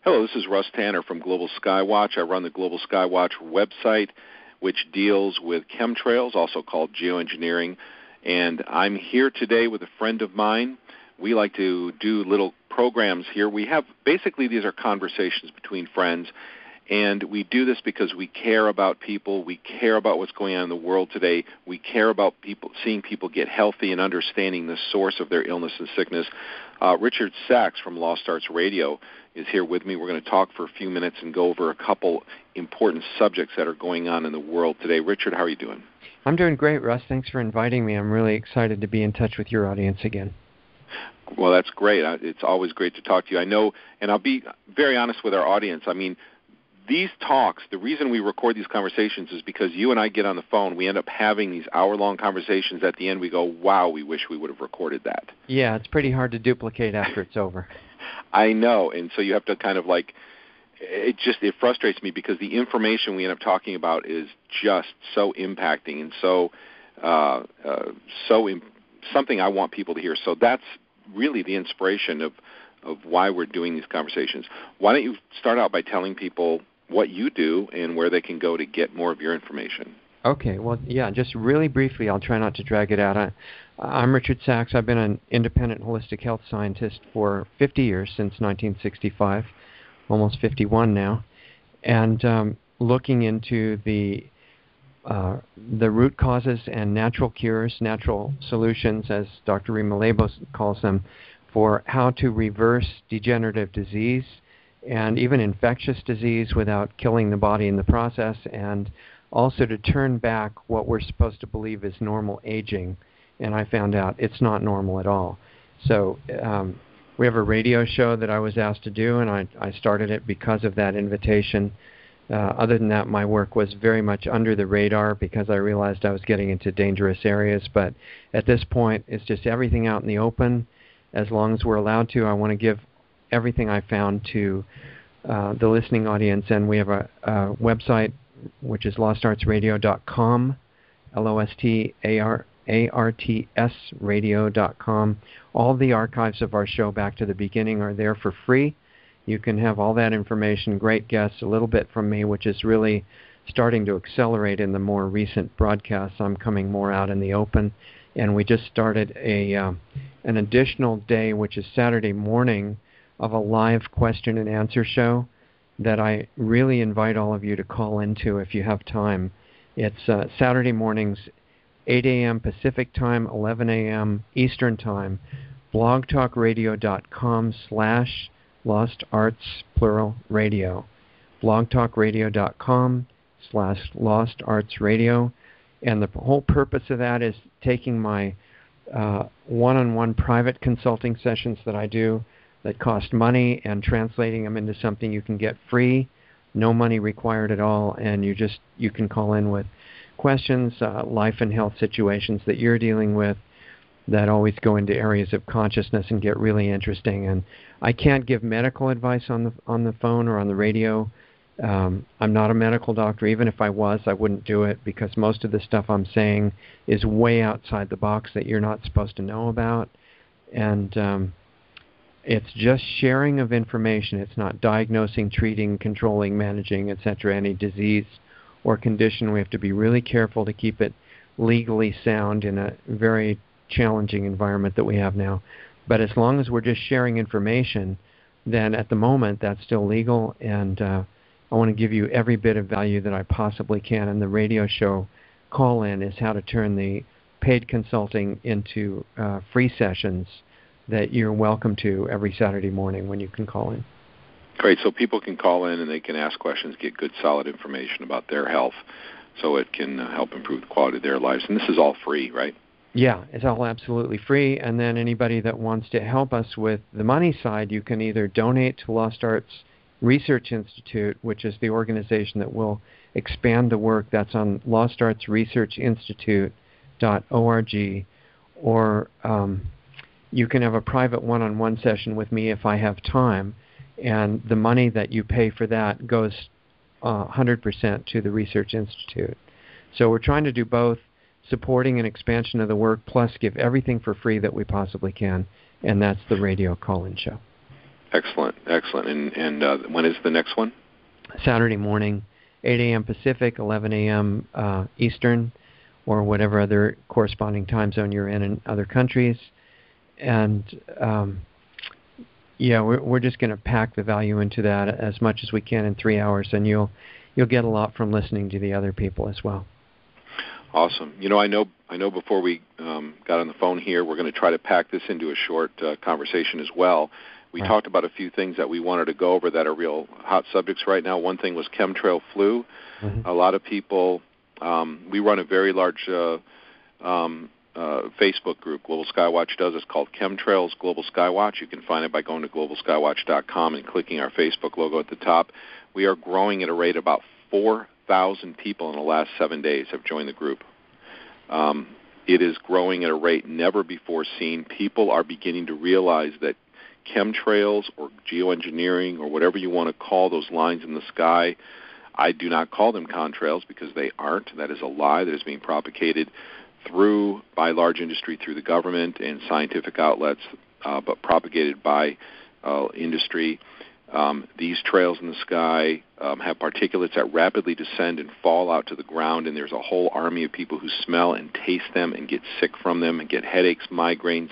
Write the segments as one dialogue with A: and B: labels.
A: Hello, this is Russ Tanner from Global Skywatch. I run the Global Skywatch website, which deals with chemtrails, also called geoengineering. And I'm here today with a friend of mine. We like to do little programs here. We have, basically, these are conversations between friends. And we do this because we care about people. We care about what's going on in the world today. We care about people, seeing people get healthy and understanding the source of their illness and sickness. Richard Sachs from Lost Arts Radio is here with me. We're going to talk for a few minutes and go over a couple important subjects that are going on in the world today. Richard, how are you doing?
B: I'm doing great, Russ. Thanks for inviting me. I'm really excited to be in touch with your audience again.
A: Well, that's great. It's always great to talk to you. I know, and I'll be very honest with our audience. I mean, these talks, the reason we record these conversations is because you and I get on the phone. We end up having these hour-long conversations. At the end, we go, wow, we wish we would have recorded that.
B: Yeah, it's pretty hard to duplicate after it's over.
A: I know, and so you have to kind of like, it frustrates me because the information we end up talking about is just so impacting and something I want people to hear. So that's really the inspiration of why we're doing these conversations. Why don't you start out by telling people what you do and where they can go to get more of your information?
B: Okay, well, yeah, just really briefly, I'll try not to drag it out. I'm Richard Sachs. I've been an independent holistic health scientist for 50 years, since 1965, almost 51 now, and looking into the root causes and natural cures, natural solutions, as Dr. Rima Labos calls them, for how to reverse degenerative disease and even infectious disease without killing the body in the process, and also to turn back what we're supposed to believe is normal aging. And I found out it's not normal at all. So we have a radio show that I was asked to do, and I started it because of that invitation. Other than that, my work was very much under the radar because I realized I was getting into dangerous areas. But at this point, it's just everything out in the open. As long as we're allowed to, I want to give everything I found to the listening audience. And we have a website, which is lostartsradio.com, LOSTARTS radio.com. All the archives of our show back to the beginning are there for free. You can have all that information, great guests, a little bit from me, which is really starting to accelerate in the more recent broadcasts. I'm coming more out in the open. And we just started an additional day, which is Saturday morning, of a live question and answer show that I really invite all of you to call into if you have time. It's Saturday mornings, 8 a.m. Pacific time, 11 a.m. Eastern time, blogtalkradio.com/lostarts, plural, radio. blogtalkradio.com/lostartsradio. And the whole purpose of that is taking my one-on-one private consulting sessions that I do that cost money and translating them into something you can get free, no money required at all, and you can call in with questions, life and health situations that you're dealing with that always go into areas of consciousness and get really interesting. And I can't give medical advice on the phone or on the radio. I'm not a medical doctor. Even if I was, I wouldn't do it because most of the stuff I'm saying is way outside the box that you're not supposed to know about. And it's just sharing of information. It's not diagnosing, treating, controlling, managing, etc., any disease or condition. We have to be really careful to keep it legally sound in a very challenging environment that we have now. But as long as we're just sharing information, then at the moment that's still legal, and I want to give you every bit of value that I possibly can. And the radio show call-in is how to turn the paid consulting into free sessions that you're welcome to every Saturday morning when you can call in.
A: Great. So people can call in and they can ask questions, get good, solid information about their health so it can help improve the quality of their lives. And this is all free, right?
B: Yeah, it's all absolutely free. And then anybody that wants to help us with the money side, you can either donate to Lost Arts Research Institute, which is the organization that will expand the work. That's on lostartsresearchinstitute.org, or you can have a private one-on-one session with me if I have time, and the money that you pay for that goes 100% to the Research Institute. So we're trying to do both, supporting an expansion of the work, plus give everything for free that we possibly can, and that's the radio call-in show.
A: Excellent, excellent. And when is the next one?
B: Saturday morning, 8 a.m. Pacific, 11 a.m. Eastern, or whatever other corresponding time zone you're in other countries. And we're just going to pack the value into that as much as we can in 3 hours, and you'll get a lot from listening to the other people as well.
A: Awesome. I know before we got on the phone here, we're going to try to pack this into a short conversation as well. We talked about a few things that we wanted to go over that are real hot subjects right now. One thing was chemtrail flu. Mm-hmm. A lot of people, we run a very large Facebook group, Global Skywatch does. It's called Chemtrails Global Skywatch. You can find it by going to globalskywatch.com and clicking our Facebook logo at the top. We are growing at a rate about 4,000 people in the last 7 days have joined the group. It is growing at a rate never before seen. People are beginning to realize that chemtrails or geoengineering or whatever you want to call those lines in the sky, I do not call them contrails because they aren't. That is a lie that is being propagated by large industry, through the government and scientific outlets, but propagated by industry. These trails in the sky have particulates that rapidly descend and fall out to the ground, and there's a whole army of people who smell and taste them and get sick from them and get headaches, migraines,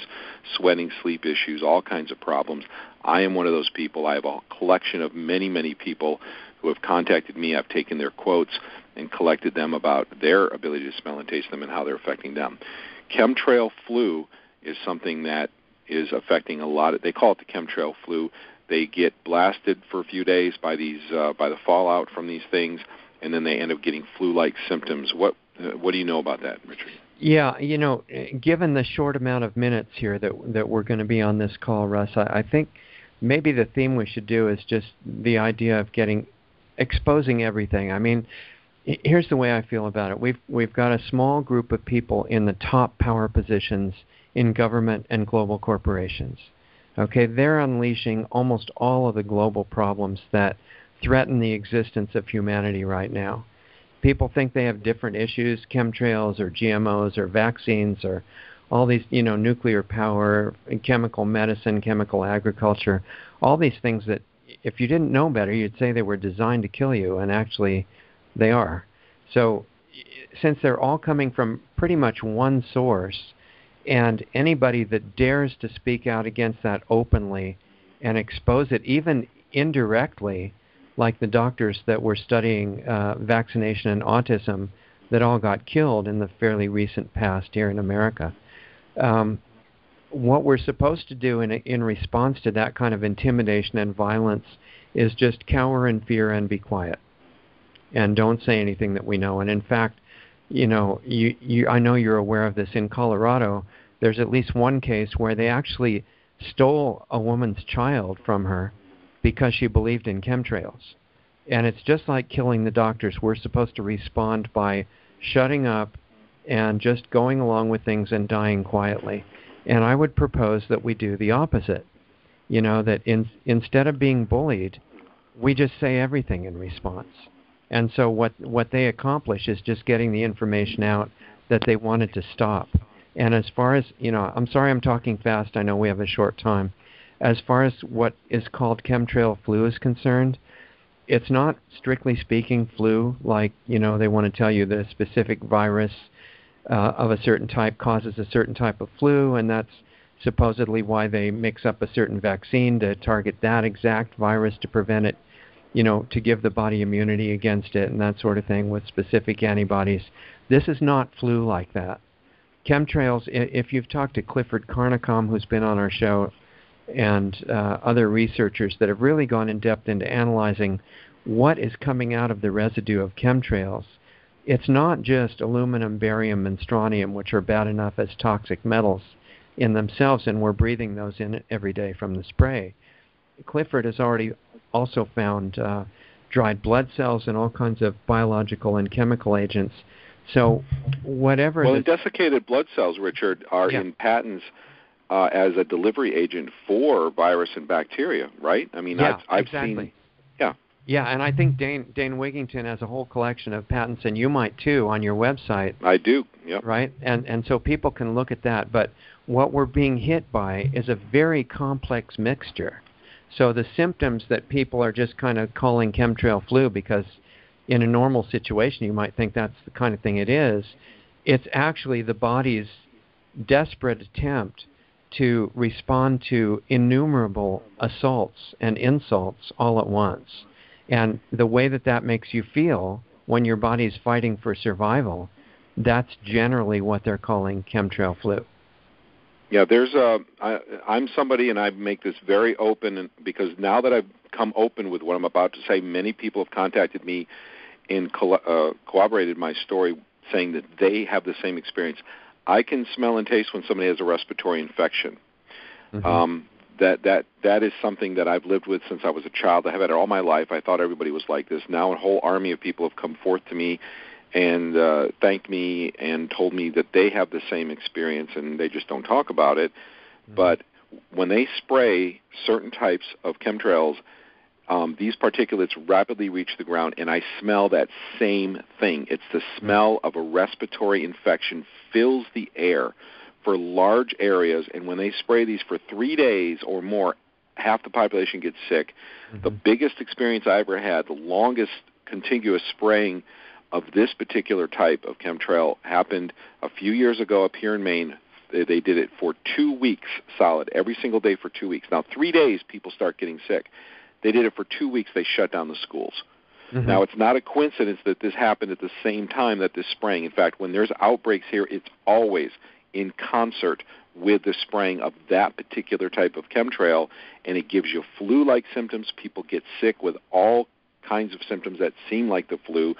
A: sweating, sleep issues, all kinds of problems. I am one of those people. I have a collection of many, many people who have contacted me. I've taken their quotes and collected them about their ability to smell and taste them and how they're affecting them. Chemtrail flu is something that is affecting a lot they call it the chemtrail flu. They get blasted for a few days by the fallout from these things, and then they end up getting flu-like symptoms. What do you know about that, Richard?
B: Yeah, given the short amount of minutes here that we're going to be on this call, Russ, I think maybe the theme we should do is just the idea of exposing everything. I mean, here's the way I feel about it. We've got a small group of people in the top power positions in government and global corporations. Okay, they're unleashing almost all of the global problems that threaten the existence of humanity right now. People think they have different issues, chemtrails or GMOs or vaccines or all these, nuclear power, chemical medicine, chemical agriculture, all these things that if you didn't know better, you'd say they were designed to kill you, and actually they are. So since they're all coming from pretty much one source, and anybody that dares to speak out against that openly and expose it, even indirectly, like the doctors that were studying vaccination and autism that all got killed in the fairly recent past here in America. What we're supposed to do in response to that kind of intimidation and violence is just cower in fear and be quiet. And don't say anything that we know. And in fact, I know you're aware of this. In Colorado, there's at least one case where they actually stole a woman's child from her because she believed in chemtrails. And it's just like killing the doctors. We're supposed to respond by shutting up and just going along with things and dying quietly. And I would propose that we do the opposite. That instead of being bullied, we just say everything in response. And so what they accomplish is just getting the information out that they wanted to stop. And as far as, I'm sorry I'm talking fast. I know we have a short time. As far as what is called chemtrail flu is concerned, it's not, strictly speaking, flu like, they want to tell you that a specific virus of a certain type causes a certain type of flu, and that's supposedly why they mix up a certain vaccine to target that exact virus to prevent it, to give the body immunity against it and that sort of thing with specific antibodies. This is not flu like that. Chemtrails, if you've talked to Clifford Carnicom, who's been on our show, and other researchers that have really gone in depth into analyzing what is coming out of the residue of chemtrails, it's not just aluminum, barium, and strontium, which are bad enough as toxic metals in themselves, and we're breathing those in every day from the spray. Clifford has already also found dried blood cells and all kinds of biological and chemical agents. So whatever...
A: Well, desiccated blood cells, Richard, are in patents as a delivery agent for virus and bacteria, right? I mean, I've
B: exactly.
A: seen...
B: Yeah, and I think Dane Wigington has a whole collection of patents, and you might too, on your website.
A: I do, yep.
B: Right? And so people can look at that. But what we're being hit by is a very complex mixture. So the symptoms that people are just kind of calling chemtrail flu, because in a normal situation you might think that's the kind of thing it is, it's actually the body's desperate attempt to respond to innumerable assaults and insults all at once. And the way that makes you feel when your body's fighting for survival, that's generally what they're calling chemtrail flu.
A: Yeah, I'm somebody, and I make this very open, because now that I've come open with what I'm about to say, many people have contacted me and corroborated my story, saying that they have the same experience. I can smell and taste when somebody has a respiratory infection. Mm-hmm. That is something that I've lived with since I was a child. I have had it all my life. I thought everybody was like this. Now a whole army of people have come forth to me and thanked me and told me that they have the same experience, and they just don't talk about it. Mm-hmm. But when they spray certain types of chemtrails, these particulates rapidly reach the ground, and I smell that same thing. It's the smell of a respiratory infection fills the air for large areas, and when they spray these for 3 days or more, half the population gets sick. Mm-hmm. The biggest experience I ever had, the longest contiguous spraying of this particular type of chemtrail, happened a few years ago up here in Maine. They did it for 2 weeks solid, every single day for 2 weeks. Now, 3 days, people start getting sick. They did it for 2 weeks. They shut down the schools. Mm-hmm. Now, it's not a coincidence that this happened at the same time that this spraying. In fact, when there's outbreaks here, it's always in concert with the spraying of that particular type of chemtrail, and it gives you flu-like symptoms. People get sick with all kinds of symptoms that seem like the flu,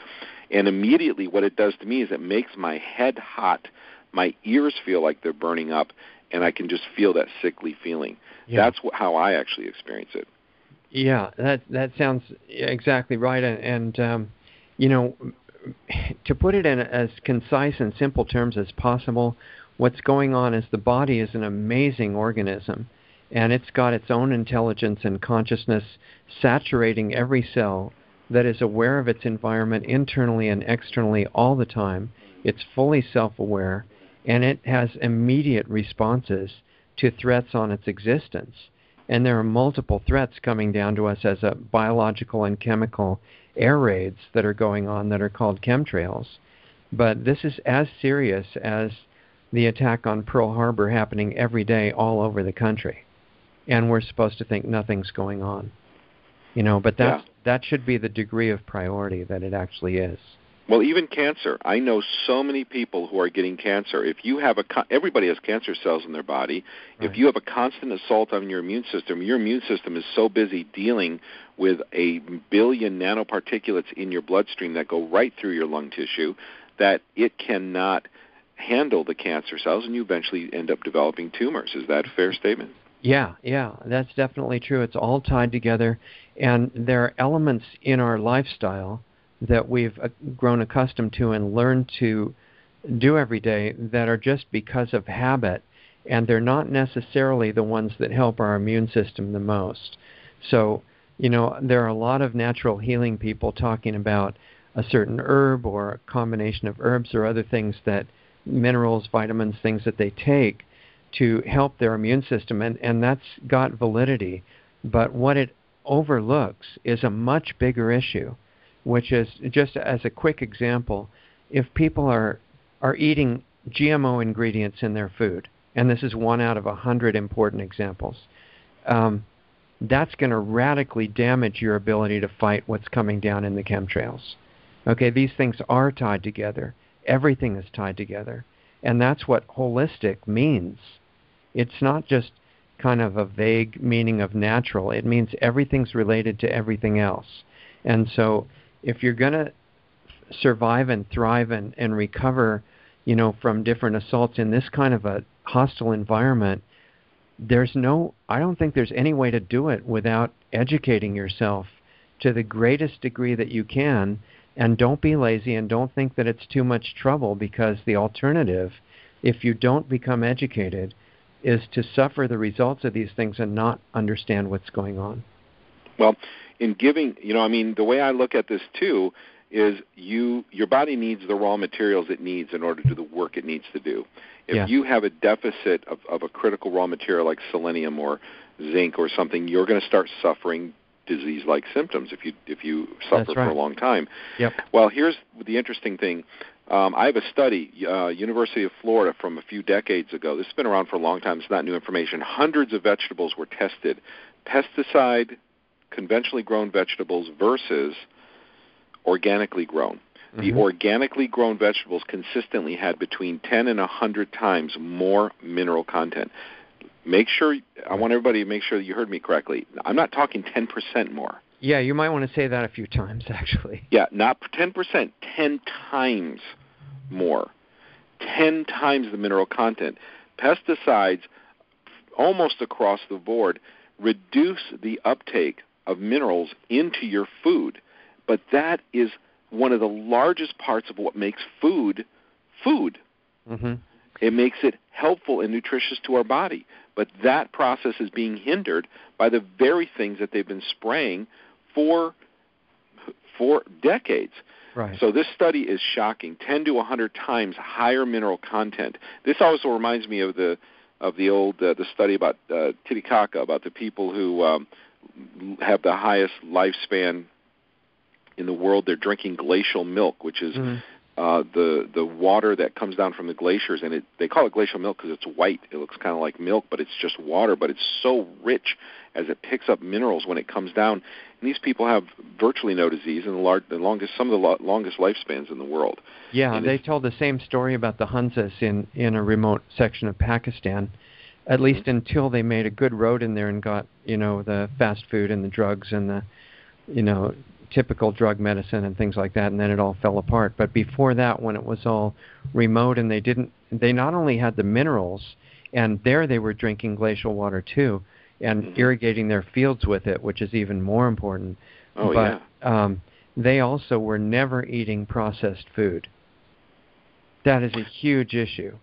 A: and immediately what it does to me is it makes my head hot, my ears feel like they're burning up, and I can just feel that sickly feeling. Yeah. That's how I actually experience it.
B: Yeah, that sounds exactly right, and to put it in as concise and simple terms as possible, what's going on is the body is an amazing organism, and it's got its own intelligence and consciousness saturating every cell that is aware of its environment internally and externally all the time. It's fully self-aware, and it has immediate responses to threats on its existence. And there are multiple threats coming down to us as a biological and chemical air raids that are going on that are called chemtrails. But this is as serious as the attack on Pearl Harbor happening every day all over the country. And we're supposed to think nothing's going on. But that should be the degree of priority that it actually is.
A: Well, even cancer. I know so many people who are getting cancer. If you have everybody has cancer cells in their body. Right. If you have a constant assault on your immune system is so busy dealing with 1 billion nanoparticulates in your bloodstream that go right through your lung tissue that it cannot handle the cancer cells, and you eventually end up developing tumors. Is that a fair statement?
B: Yeah, that's definitely true. It's all tied together, and there are elements in our lifestyle that we've grown accustomed to and learned to do every day that are just because of habit, and they're not necessarily the ones that help our immune system the most. So, there are a lot of natural healing people talking about a certain herb or a combination of herbs or other things, that minerals, vitamins, things that they take to help their immune system, and that's got validity. But what it overlooks is a much bigger issue, which is, just as a quick example, if people are eating GMO ingredients in their food, and this is 1 out of 100 important examples, that's going to radically damage your ability to fight what's coming down in the chemtrails. Okay, these things are tied together. Everything is tied together. And that's what holistic means. It's not just kind of a vague meaning of natural. It means everything's related to everything else. And so if you're going to survive and thrive and recover, from different assaults in this kind of a hostile environment, I don't think there's any way to do it without educating yourself to the greatest degree that you can. And don't be lazy, and don't think that it's too much trouble, because the alternative, if you don't become educated, is to suffer the results of these things and not understand what's going on.
A: Well, in giving, the way I look at this too is your body needs the raw materials it needs in order to do the work it needs to do. If you have a deficit of a critical raw material like selenium or zinc or something, you're going to start suffering disease-like symptoms if you suffer for a long time.
B: Yep.
A: Well, here's the interesting thing. I have a study, University of Florida, from a few decades ago. This has been around for a long time. It's not new information. Hundreds of vegetables were tested. Pesticide, conventionally grown vegetables versus organically grown. The organically grown vegetables consistently had between 10 and 100 times more mineral content. I want everybody to make sure that you heard me correctly. I'm not talking 10% more.
B: Yeah, you might want to say that a few times, actually.
A: Yeah, not 10%, 10 times more. 10 times the mineral content. Pesticides, almost across the board, reduce the uptake of minerals into your food. But that is one of the largest parts of what makes food food. It makes it helpful and nutritious to our body. But that process is being hindered by the very things that they've been spraying for decades.
B: Right.
A: So this study is shocking, 10 to 100 times higher mineral content. This also reminds me of the old the study about Titicaca, about the people who have the highest lifespan in the world. They're drinking glacial milk, which is the water that comes down from the glaciers, and they call it glacial milk because it's white. It looks kind of like milk, but it's just water. But it's so rich as it picks up minerals when it comes down. And these people have virtually no disease and some of the longest lifespans in the world.
B: Yeah, and they told the same story about the Hunzas in a remote section of Pakistan, at least until they made a good road in there and got, the fast food and the drugs and the, typical drug medicine and things like that, and then it all fell apart. But before that, when it was all remote and they not only had the minerals, and there they were drinking glacial water too, and irrigating their fields with it, which is even more important. They also were never eating processed food. That is a huge issue,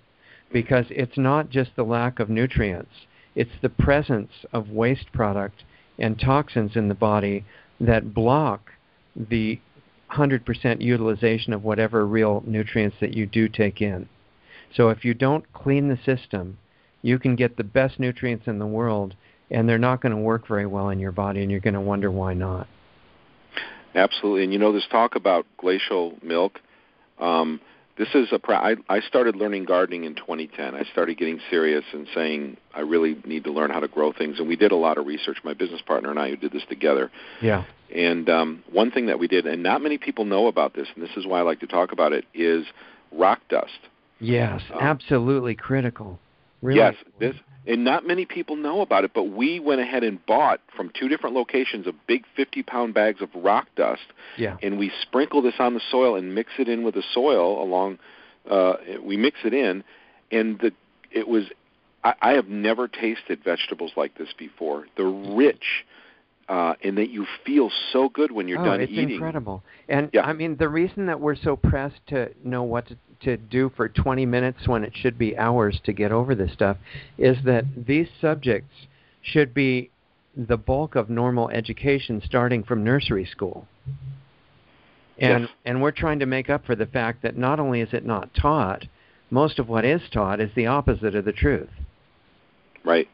B: because it's not just the lack of nutrients, it's the presence of waste product and toxins in the body that block the 100% utilization of whatever real nutrients that you do take in. So if you don't clean the system, you can get the best nutrients in the world, and they're not going to work very well in your body, and you're going to wonder why not.
A: Absolutely. And this talk about glacial milk, this is I started learning gardening in 2010. I started getting serious and saying I really need to learn how to grow things. And we did a lot of research, my business partner and I, who did this together.
B: Yeah.
A: And one thing that we did, and not many people know about this, and this is why I like to talk about it, is rock dust.
B: Yes, absolutely critical. Really.
A: Yes, and not many people know about it, but we went ahead and bought from 2 different locations a big 50-pound bags of rock dust, and we sprinkle this on the soil and mix it in with the soil we mix it in, and I have never tasted vegetables like this before. They're rich, and that you feel so good when you're done eating.
B: It's incredible. And, I mean, the reason that we're so pressed to know what to do for 20 minutes when it should be hours to get over this stuff is that these subjects should be the bulk of normal education starting from nursery school. And we're trying to make up for the fact that not only is it not taught, most of what is taught is the opposite of the truth.
A: Right.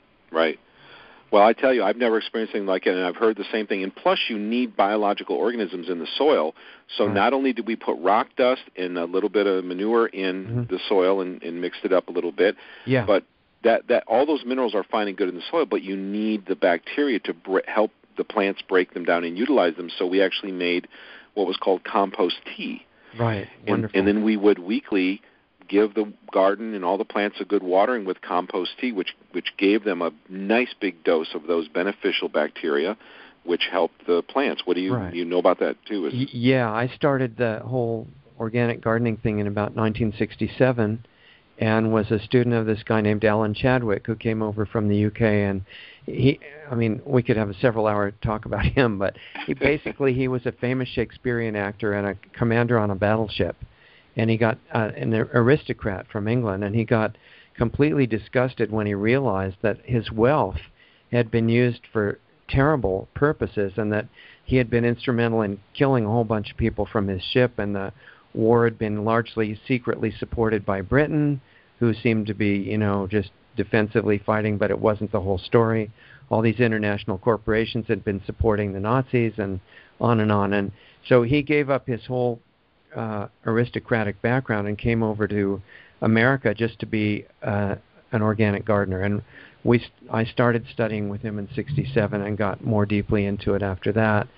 A: Well, I tell you, I've never experienced anything like it, and I've heard the same thing. And plus, you need biological organisms in the soil. So not only did we put rock dust and a little bit of manure in the soil and mixed it up a little bit, but that all those minerals are fine and good in the soil, but you need the bacteria to help the plants break them down and utilize them. So we actually made what was called compost tea.
B: Right, wonderful.
A: And then we would weekly give the garden and all the plants a good watering with compost tea, which gave them a nice big dose of those beneficial bacteria, which helped the plants. What do you know about that too?
B: Yeah, I started the whole organic gardening thing in about 1967, and was a student of this guy named Alan Chadwick, who came over from the UK. And we could have a several-hour talk about him, but he was a famous Shakespearean actor and a commander on a battleship. And he got an aristocrat from England, and he got completely disgusted when he realized that his wealth had been used for terrible purposes, and that he had been instrumental in killing a whole bunch of people from his ship, and the war had been largely secretly supported by Britain, who seemed to be, just defensively fighting, but it wasn't the whole story. all these international corporations had been supporting the Nazis and on and on. And so he gave up his whole aristocratic background and came over to America just to be an organic gardener. And I started studying with him in '67 and got more deeply into it after that.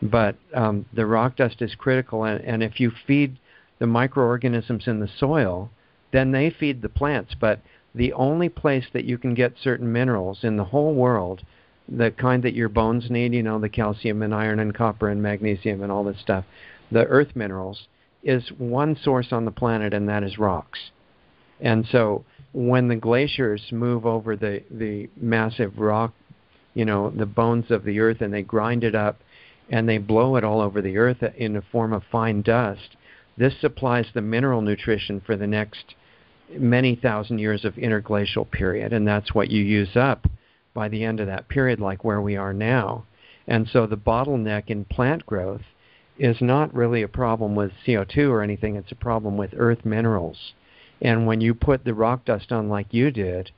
B: But the rock dust is critical, and if you feed the microorganisms in the soil, then they feed the plants. But the only place that you can get certain minerals in the whole world, the kind that your bones need, the calcium and iron and copper and magnesium and all this stuff, the earth minerals, is one source on the planet, and that is rocks. And so when the glaciers move over the massive rock, the bones of the earth, and they grind it up and they blow it all over the earth in the form of fine dust, this supplies the mineral nutrition for the next many thousand years of interglacial period, and that's what you use up by the end of that period, like where we are now. And so the bottleneck in plant growth is not really a problem with CO2 or anything, it's a problem with earth minerals. And when you put the rock dust on like you did,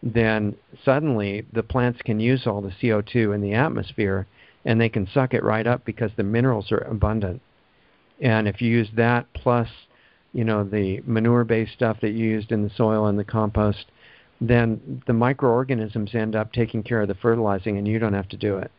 B: then suddenly the plants can use all the CO2 in the atmosphere, and they can suck it right up because the minerals are abundant. And if you use that plus, the manure-based stuff that you used in the soil and the compost, then the microorganisms end up taking care of the fertilizing, and you don't have to do it.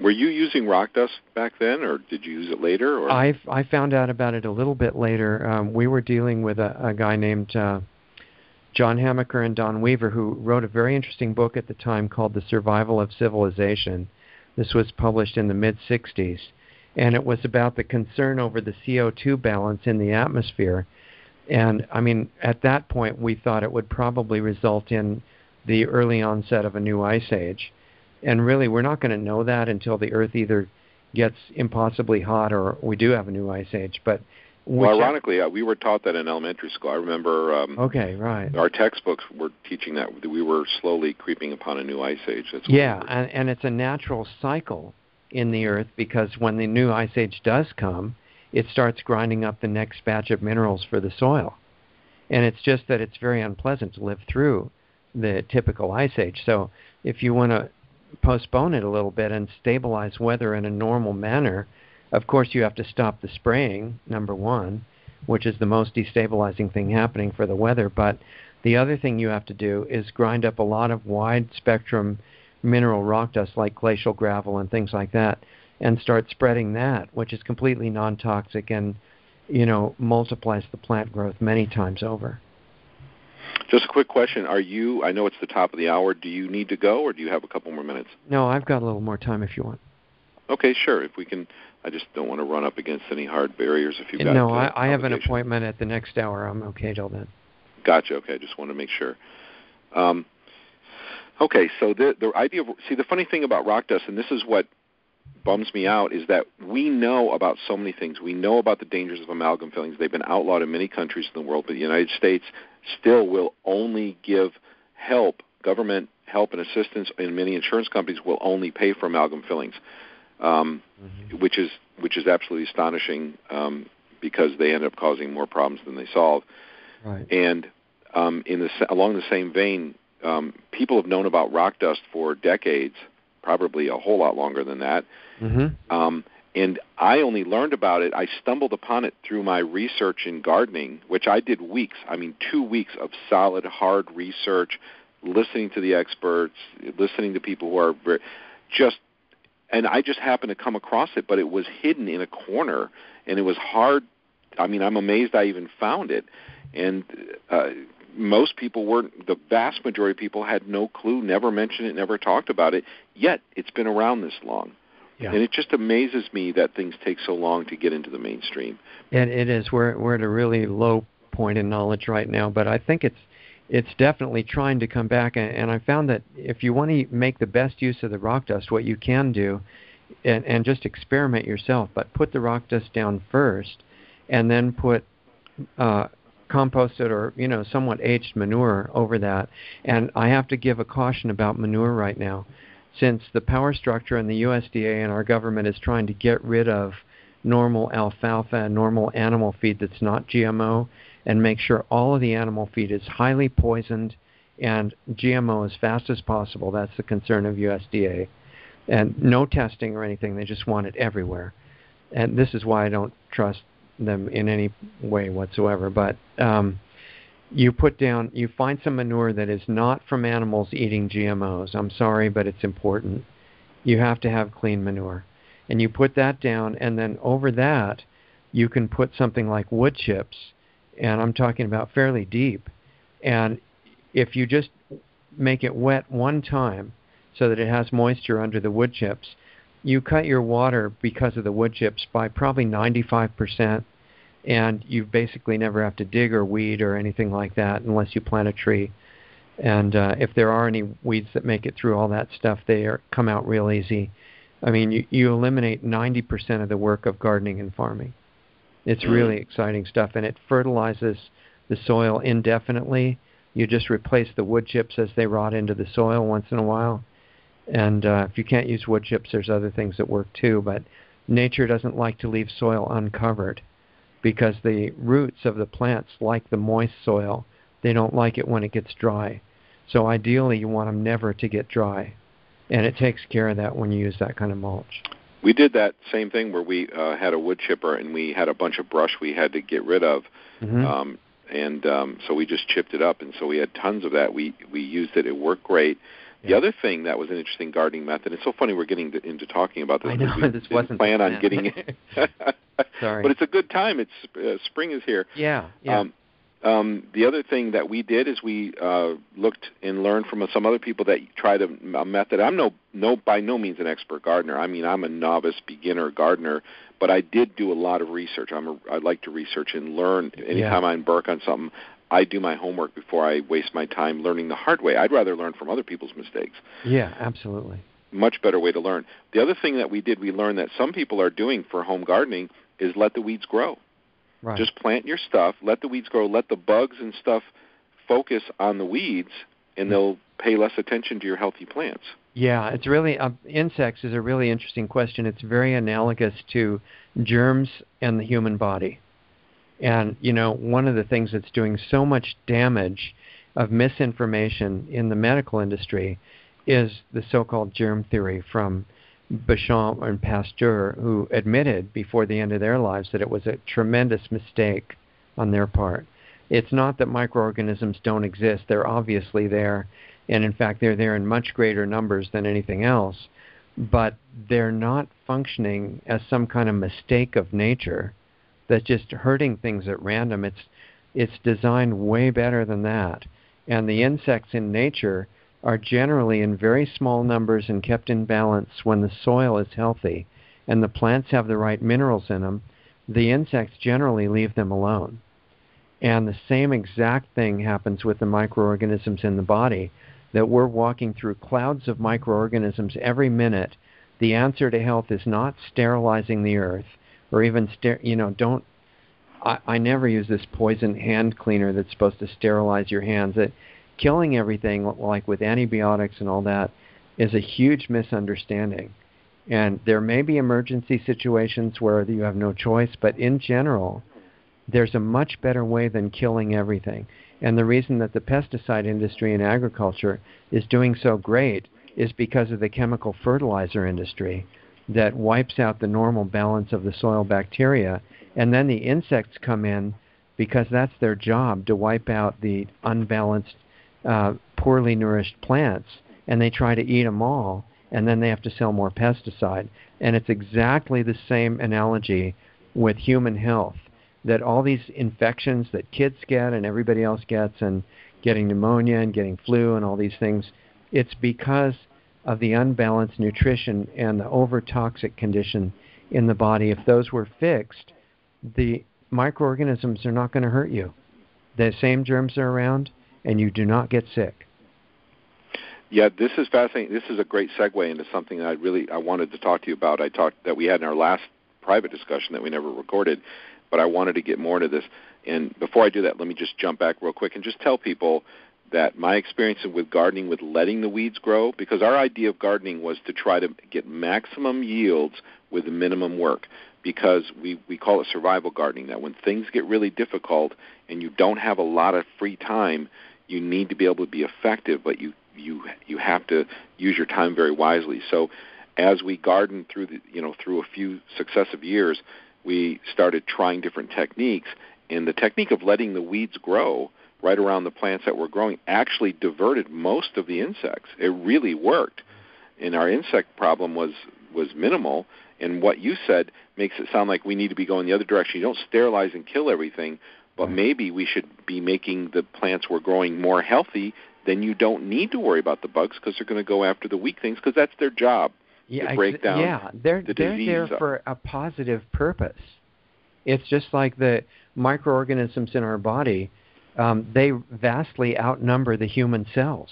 A: Were you using rock dust back then, or did you use it later? Or?
B: I found out about it a little bit later. We were dealing with a guy named John Hamaker and Don Weaver, who wrote a very interesting book at the time called The Survival of Civilization. This was published in the mid-'60s. And it was about the concern over the CO2 balance in the atmosphere. And, at that point, we thought it would probably result in the early onset of a new ice age. And really, we're not going to know that until the Earth either gets impossibly hot or we do have a new ice age. But
A: ironically, we were taught that in elementary school. I remember
B: okay, right.
A: Our textbooks were teaching that we were slowly creeping upon a new ice age. That's
B: and it's a natural cycle in the Earth, because when the new ice age does come, it starts grinding up the next batch of minerals for the soil. And it's just that it's very unpleasant to live through the typical ice age. So if you want to postpone it a little bit and stabilize weather in a normal manner, of course you have to stop the spraying, number one, which is the most destabilizing thing happening for the weather. But the other thing you have to do is grind up a lot of wide spectrum mineral rock dust like glacial gravel and things like that, and start spreading that, which is completely non-toxic and, multiplies the plant growth many times over.
A: Just a quick question. I know it's the top of the hour, do you need to go, or do you have a couple more minutes?
B: No, I've got a little more time if you want.
A: Okay, sure. If we can, I just don't want to run up against any hard barriers if you've got
B: No, I have an appointment at the next hour. I'm okay till then.
A: Gotcha. Okay, just want to make sure. Okay, so the idea of, the funny thing about rock dust, and this is what bums me out, is that we know about so many things. We know about the dangers of amalgam fillings. They've been outlawed in many countries in the world, but the United States still will only give help, government help and assistance, and many insurance companies will only pay for amalgam fillings, which is absolutely astonishing, because they end up causing more problems than they solve.
B: Right.
A: And along the same vein, people have known about rock dust for decades, probably a whole lot longer than that. And I only learned about it, I stumbled upon it through my research in gardening, which I did 2 weeks of solid, hard research, listening to the experts, listening to people who are and I just happened to come across it, but it was hidden in a corner, and it was hard. I'm amazed I even found it. And most people the vast majority of people had no clue, never mentioned it, never talked about it, yet it's been around this long. Yeah. And it just amazes me that things take so long to get into the mainstream.
B: And it is. We're at a really low point in knowledge right now, but I think it's definitely trying to come back. And I found that if you want to make the best use of the rock dust, what you can do, and just experiment yourself, but put the rock dust down first, and then put composted or somewhat aged manure over that. And I have to give a caution about manure right now, since the power structure and the USDA and our government is trying to get rid of normal alfalfa and normal animal feed that's not GMO, and make sure all of the animal feed is highly poisoned and GMO as fast as possible. That's the concern of USDA. And no testing or anything. They just want it everywhere. And this is why I don't trust them in any way whatsoever. But you find some manure that is not from animals eating GMOs. I'm sorry, but it's important. You have to have clean manure. And you put that down, and then over that, you can put something like wood chips, and I'm talking about fairly deep. And if you just make it wet one time so that it has moisture under the wood chips, you cut your water because of the wood chips by probably 95%, and you basically never have to dig or weed or anything like that unless you plant a tree. And if there are any weeds that make it through all that stuff, come out real easy. I mean, you eliminate 90% of the work of gardening and farming. It's really exciting stuff, and it fertilizes the soil indefinitely. You just replace the wood chips as they rot into the soil once in a while. And if you can't use wood chips, there's other things that work too. But nature doesn't like to leave soil uncovered because the roots of the plants like the moist soil. They don't like it when it gets dry. So ideally, you want them never to get dry. And it takes care of that when you use that kind of mulch.
A: We did that same thing where we had a wood chipper and we had a bunch of brush we had to get rid of. So we just chipped it up, and so we had tons of that. We used it. It worked great. The other thing that was an interesting gardening method, it's so funny we're getting into talking about this.
B: I know, this wasn't
A: plan on getting it.
B: Sorry.
A: But it's a good time. It's spring is here.
B: Yeah.
A: The other thing that we did is we looked and learned from some other people that tried a method. I'm by no means an expert gardener. I mean, I'm a novice beginner gardener, but I did do a lot of research. I like to research and learn. Anytime I embark on something, I do my homework before I waste my time learning the hard way. I'd rather learn from other people's mistakes.
B: Yeah, absolutely.
A: Much better way to learn. The other thing that we did, we learned that some people are doing for home gardening is let the weeds grow.
B: Right.
A: Just plant your stuff, let the weeds grow, let the bugs and stuff focus on the weeds, and they'll pay less attention to your healthy plants.
B: Yeah, it's really, insects is a really interesting question. It's very analogous to germs and the human body. And, one of the things that's doing so much damage of misinformation in the medical industry is the so-called germ theory from Béchamp and Pasteur, who admitted before the end of their lives that it was a tremendous mistake on their part. It's not that microorganisms don't exist. They're obviously there, and in fact they're there in much greater numbers than anything else, but they're not functioning as some kind of mistake of nature that's just hurting things at random. It's designed way better than that. And the insects in nature are generally in very small numbers and kept in balance when the soil is healthy and the plants have the right minerals in them. The insects generally leave them alone. And the same exact thing happens with the microorganisms in the body, that we're walking through clouds of microorganisms every minute. The answer to health is not sterilizing the earth or even, I never use this poison hand cleaner that's supposed to sterilize your hands. Killing everything, like with antibiotics and all that, is a huge misunderstanding. And there may be emergency situations where you have no choice, but in general, there's a much better way than killing everything. And the reason that the pesticide industry in agriculture is doing so great is because of the chemical fertilizer industry that wipes out the normal balance of the soil bacteria, and then the insects come in because that's their job, to wipe out the unbalanced, poorly nourished plants, and they try to eat them all, and then they have to sell more pesticide. And it's exactly the same analogy with human health, that all these infections that kids get and everybody else gets, and getting pneumonia and getting flu and all these things, it's because of the unbalanced nutrition and the over-toxic condition in the body. If those were fixed, the microorganisms are not going to hurt you. The same germs are around, and you do not get sick.
A: Yeah, this is fascinating. This is a great segue into something that I wanted to talk to you about. That we had in our last private discussion that we never recorded, but I wanted to get more into this. And before I do that, let me just jump back real quick and just tell people that my experience with gardening, with letting the weeds grow, because our idea of gardening was to try to get maximum yields with minimum work, because we call it survival gardening, that when things get really difficult and you don't have a lot of free time, you need to be able to be effective, but you have to use your time very wisely. So as we gardened through through a few successive years, we started trying different techniques, and the technique of letting the weeds grow right around the plants that were growing actually diverted most of the insects. It really worked, and our insect problem was minimal. And what you said makes it sound like we need to be going the other direction. You don't sterilize and kill everything, but maybe we should be making the plants we're growing more healthy. Then you don't need to worry about the bugs because they're going to go after the weak things because that's their job. To break down
B: they're
A: the disease.
B: there for a positive purpose. It's just like the microorganisms in our body. They vastly outnumber the human cells,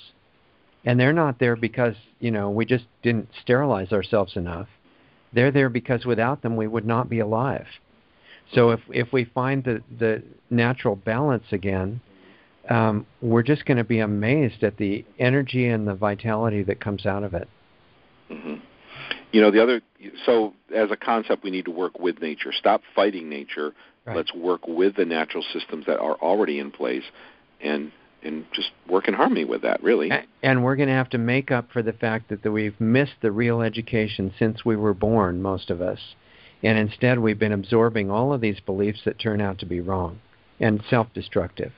B: and they're not there because we just didn't sterilize ourselves enough. They're there because without them we would not be alive. So if we find the natural balance again, we're just going to be amazed at the energy and the vitality that comes out of it.
A: Mm-hmm. So as a concept, we need to work with nature. Stop fighting nature. Right. Let's work with the natural systems that are already in place and just work in harmony with that, really.
B: And we're going to have to make up for the fact that we've missed the real education since we were born, most of us. And instead we've been absorbing all of these beliefs that turn out to be wrong and self-destructive.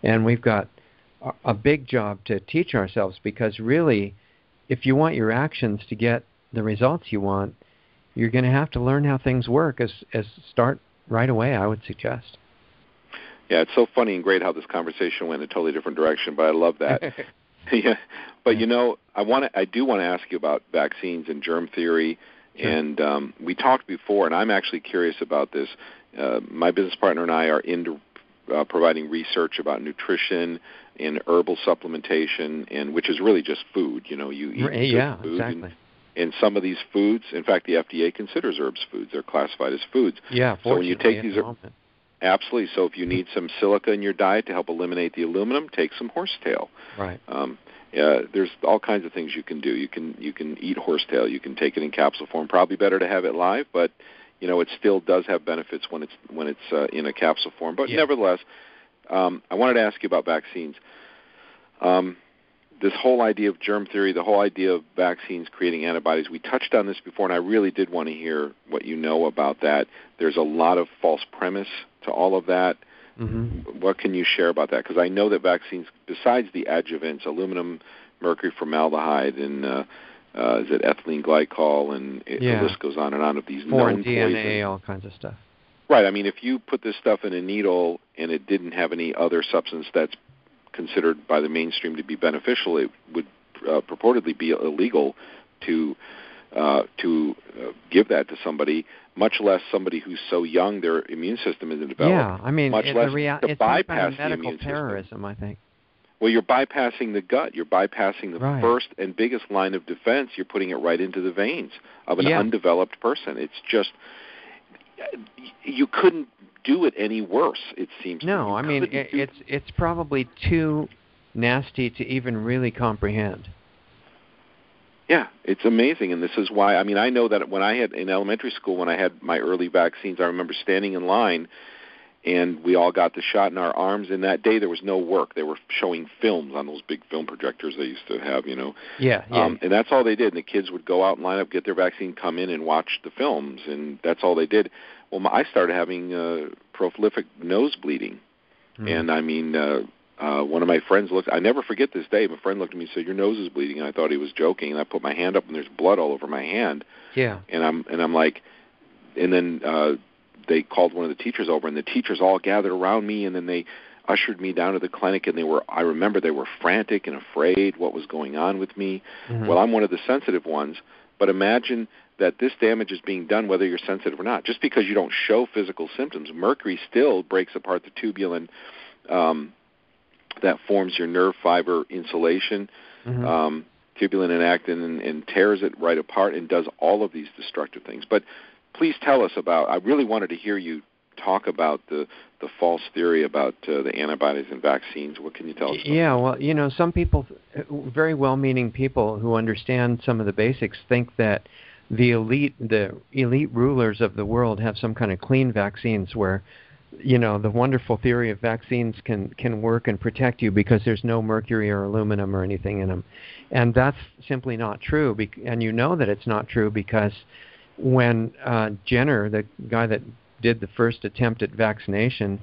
B: And we've got a big job to teach ourselves, because really, if you want your actions to get the results you want, you're going to have to learn how things work as start right away, I would suggest.
A: Yeah, it's so funny and great how this conversation went in a totally different direction, but I love that. Yeah, but I do want to ask you about vaccines and germ theory. Sure. And we talked before, and I'm actually curious about this. My business partner and I are into providing research about nutrition and herbal supplementation, and which is really just food. You eat food.
B: Exactly.
A: And some of these foods, in fact, the FDA considers herbs foods. They're classified as foods.
B: Yeah,
A: so when you take these, absolutely. So if you need some silica in your diet to help eliminate the aluminum, take some horsetail.
B: Right.
A: There's all kinds of things you can do. You can eat horsetail. You can take it in capsule form. Probably better to have it live, but it still does have benefits when it's in a capsule form. But nevertheless, I wanted to ask you about vaccines. This whole idea of germ theory, the whole idea of vaccines creating antibodies, we touched on this before, and I really did want to hear what you know about that. There's a lot of false premise to all of that. Mm-hmm. What can you share about that? Because I know that vaccines, besides the adjuvants, aluminum, mercury, formaldehyde, and is it ethylene glycol, and the list goes on and on of these known
B: DNA,
A: poisons.
B: all kinds of stuff.
A: Right. I mean, if you put this stuff in a needle and it didn't have any other substance that's considered by the mainstream to be beneficial, it would purportedly be illegal to give that to somebody, much less somebody who's so young their immune system isn't developed.
B: Yeah, I mean,
A: much less to bypass the
B: medical
A: immune
B: terrorism,
A: system.
B: I think.
A: Well, you're bypassing the gut. You're bypassing the first and biggest line of defense. You're putting it right into the veins of an undeveloped person. It's just, you couldn't do it any worse, it seems.
B: No, I mean, it's probably too nasty to even really comprehend.
A: Yeah, it's amazing, and this is why, I mean, I know that when I had, in elementary school, when I had my early vaccines, I remember standing in line, and we all got the shot in our arms, and that day there was no work. They were showing films on those big film projectors they used to have,
B: Yeah.
A: And that's all they did, and the kids would go out and line up, get their vaccine, come in and watch the films, and that's all they did. Well, I started having prolific nose bleeding, and I mean, one of my friends looked, I never forget this day, my friend looked at me and said, "Your nose is bleeding," and I thought he was joking, and I put my hand up, and there's blood all over my hand.
B: Yeah.
A: And I'm like, and then they called one of the teachers over, and the teachers all gathered around me, and then they ushered me down to the clinic, and I remember they were frantic and afraid what was going on with me. Mm-hmm. Well, I'm one of the sensitive ones, but imagine that this damage is being done whether you're sensitive or not. Just because you don't show physical symptoms, mercury still breaks apart the tubulin that forms your nerve fiber insulation, tubulin and actin, and tears it right apart and does all of these destructive things. But please tell us about, I really wanted to hear you talk about the false theory about the antibodies and vaccines. What can you tell us about that?
B: Yeah, well, some people, very well-meaning people who understand some of the basics, think that the elite rulers of the world have some kind of clean vaccines where the wonderful theory of vaccines can work and protect you because there's no mercury or aluminum or anything in them. And that's simply not true. And you know that it's not true because when Jenner, the guy that did the first attempt at vaccination,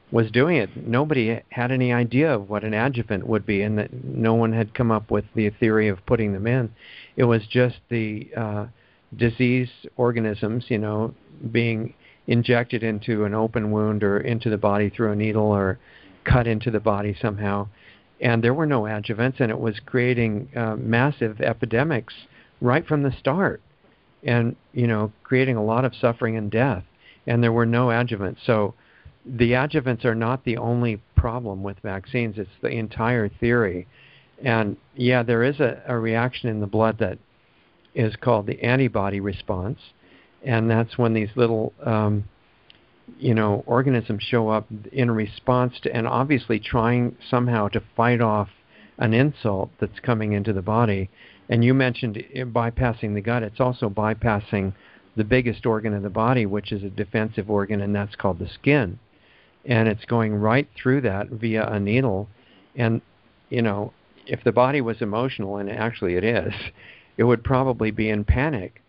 B: was doing it, nobody had any idea of what an adjuvant would be, and that no one had come up with the theory of putting them in. It was just the disease organisms, being injected into an open wound or into the body through a needle or cut into the body somehow. And there were no adjuvants, and it was creating massive epidemics right from the start and, creating a lot of suffering and death. And there were no adjuvants. So the adjuvants are not the only problem with vaccines. It's the entire theory. And, yeah, there is a reaction in the blood that is called the antibody response. And that's when these little, organisms show up in response to, and obviously trying somehow to fight off an insult that's coming into the body. And you mentioned bypassing the gut. It's also bypassing the biggest organ in the body, which is a defensive organ, and that's called the skin. And it's going right through that via a needle. And, if the body was emotional, and actually it is, it would probably be in panic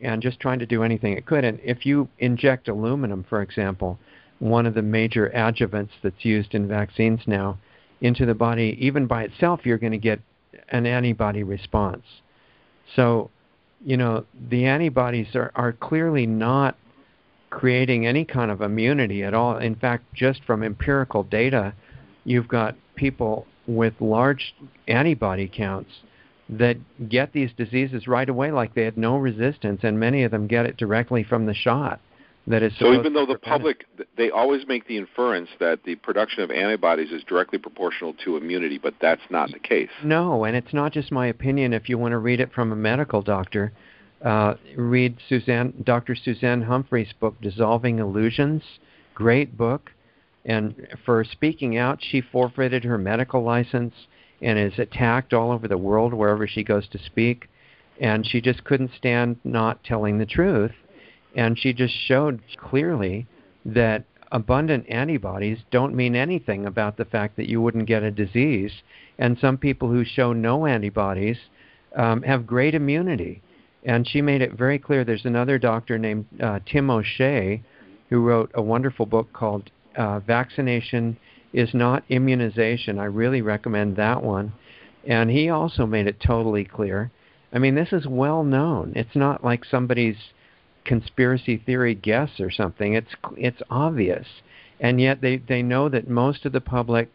B: and just trying to do anything it could. And if you inject aluminum, for example, one of the major adjuvants that's used in vaccines now, into the body, even by itself, you're going to get an antibody response. So, the antibodies are clearly not creating any kind of immunity at all. In fact, just from empirical data, you've got people with large antibody counts that get these diseases right away like they had no resistance, and many of them get it directly from the shot.
A: So even though the public, they always make the inference that the production of antibodies is directly proportional to immunity, but that's not the case.
B: No, and it's not just my opinion. If you want to read it from a medical doctor, read Dr. Suzanne Humphrey's book, Dissolving Illusions. Great book. And for speaking out, she forfeited her medical license and is attacked all over the world wherever she goes to speak. And she just couldn't stand not telling the truth. And she just showed clearly that abundant antibodies don't mean anything about the fact that you wouldn't get a disease. And some people who show no antibodies have great immunity. And she made it very clear. There's another doctor named Tim O'Shea who wrote a wonderful book called Vaccination is Not Immunization. I really recommend that one. And he also made it totally clear. I mean, this is well known. It's not like somebody's conspiracy theory guess or something. It's obvious. And yet they know that most of the public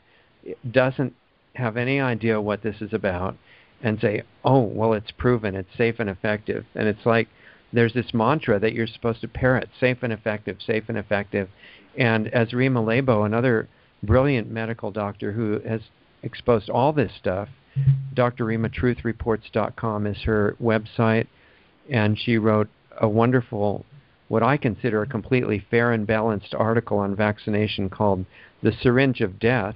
B: doesn't have any idea what this is about and say, oh, well, it's proven, it's safe and effective. And it's like there's this mantra that you're supposed to parrot, safe and effective, safe and effective. And as Rima Lebo, another brilliant medical doctor who has exposed all this stuff, drrimatruthreports.com is her website, and she wrote a wonderful, what I consider a completely fair and balanced article on vaccination called The Syringe of Death,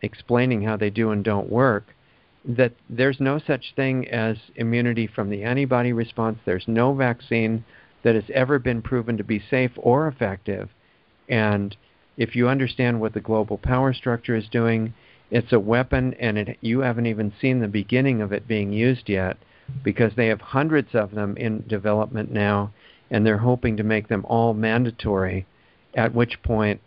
B: explaining how they do and don't work, that there's no such thing as immunity from the antibody response. There's no vaccine that has ever been proven to be safe or effective. And if you understand what the global power structure is doing, it's a weapon, and you haven't even seen the beginning of it being used yet, because they have hundreds of them in development now, and they're hoping to make them all mandatory, at which point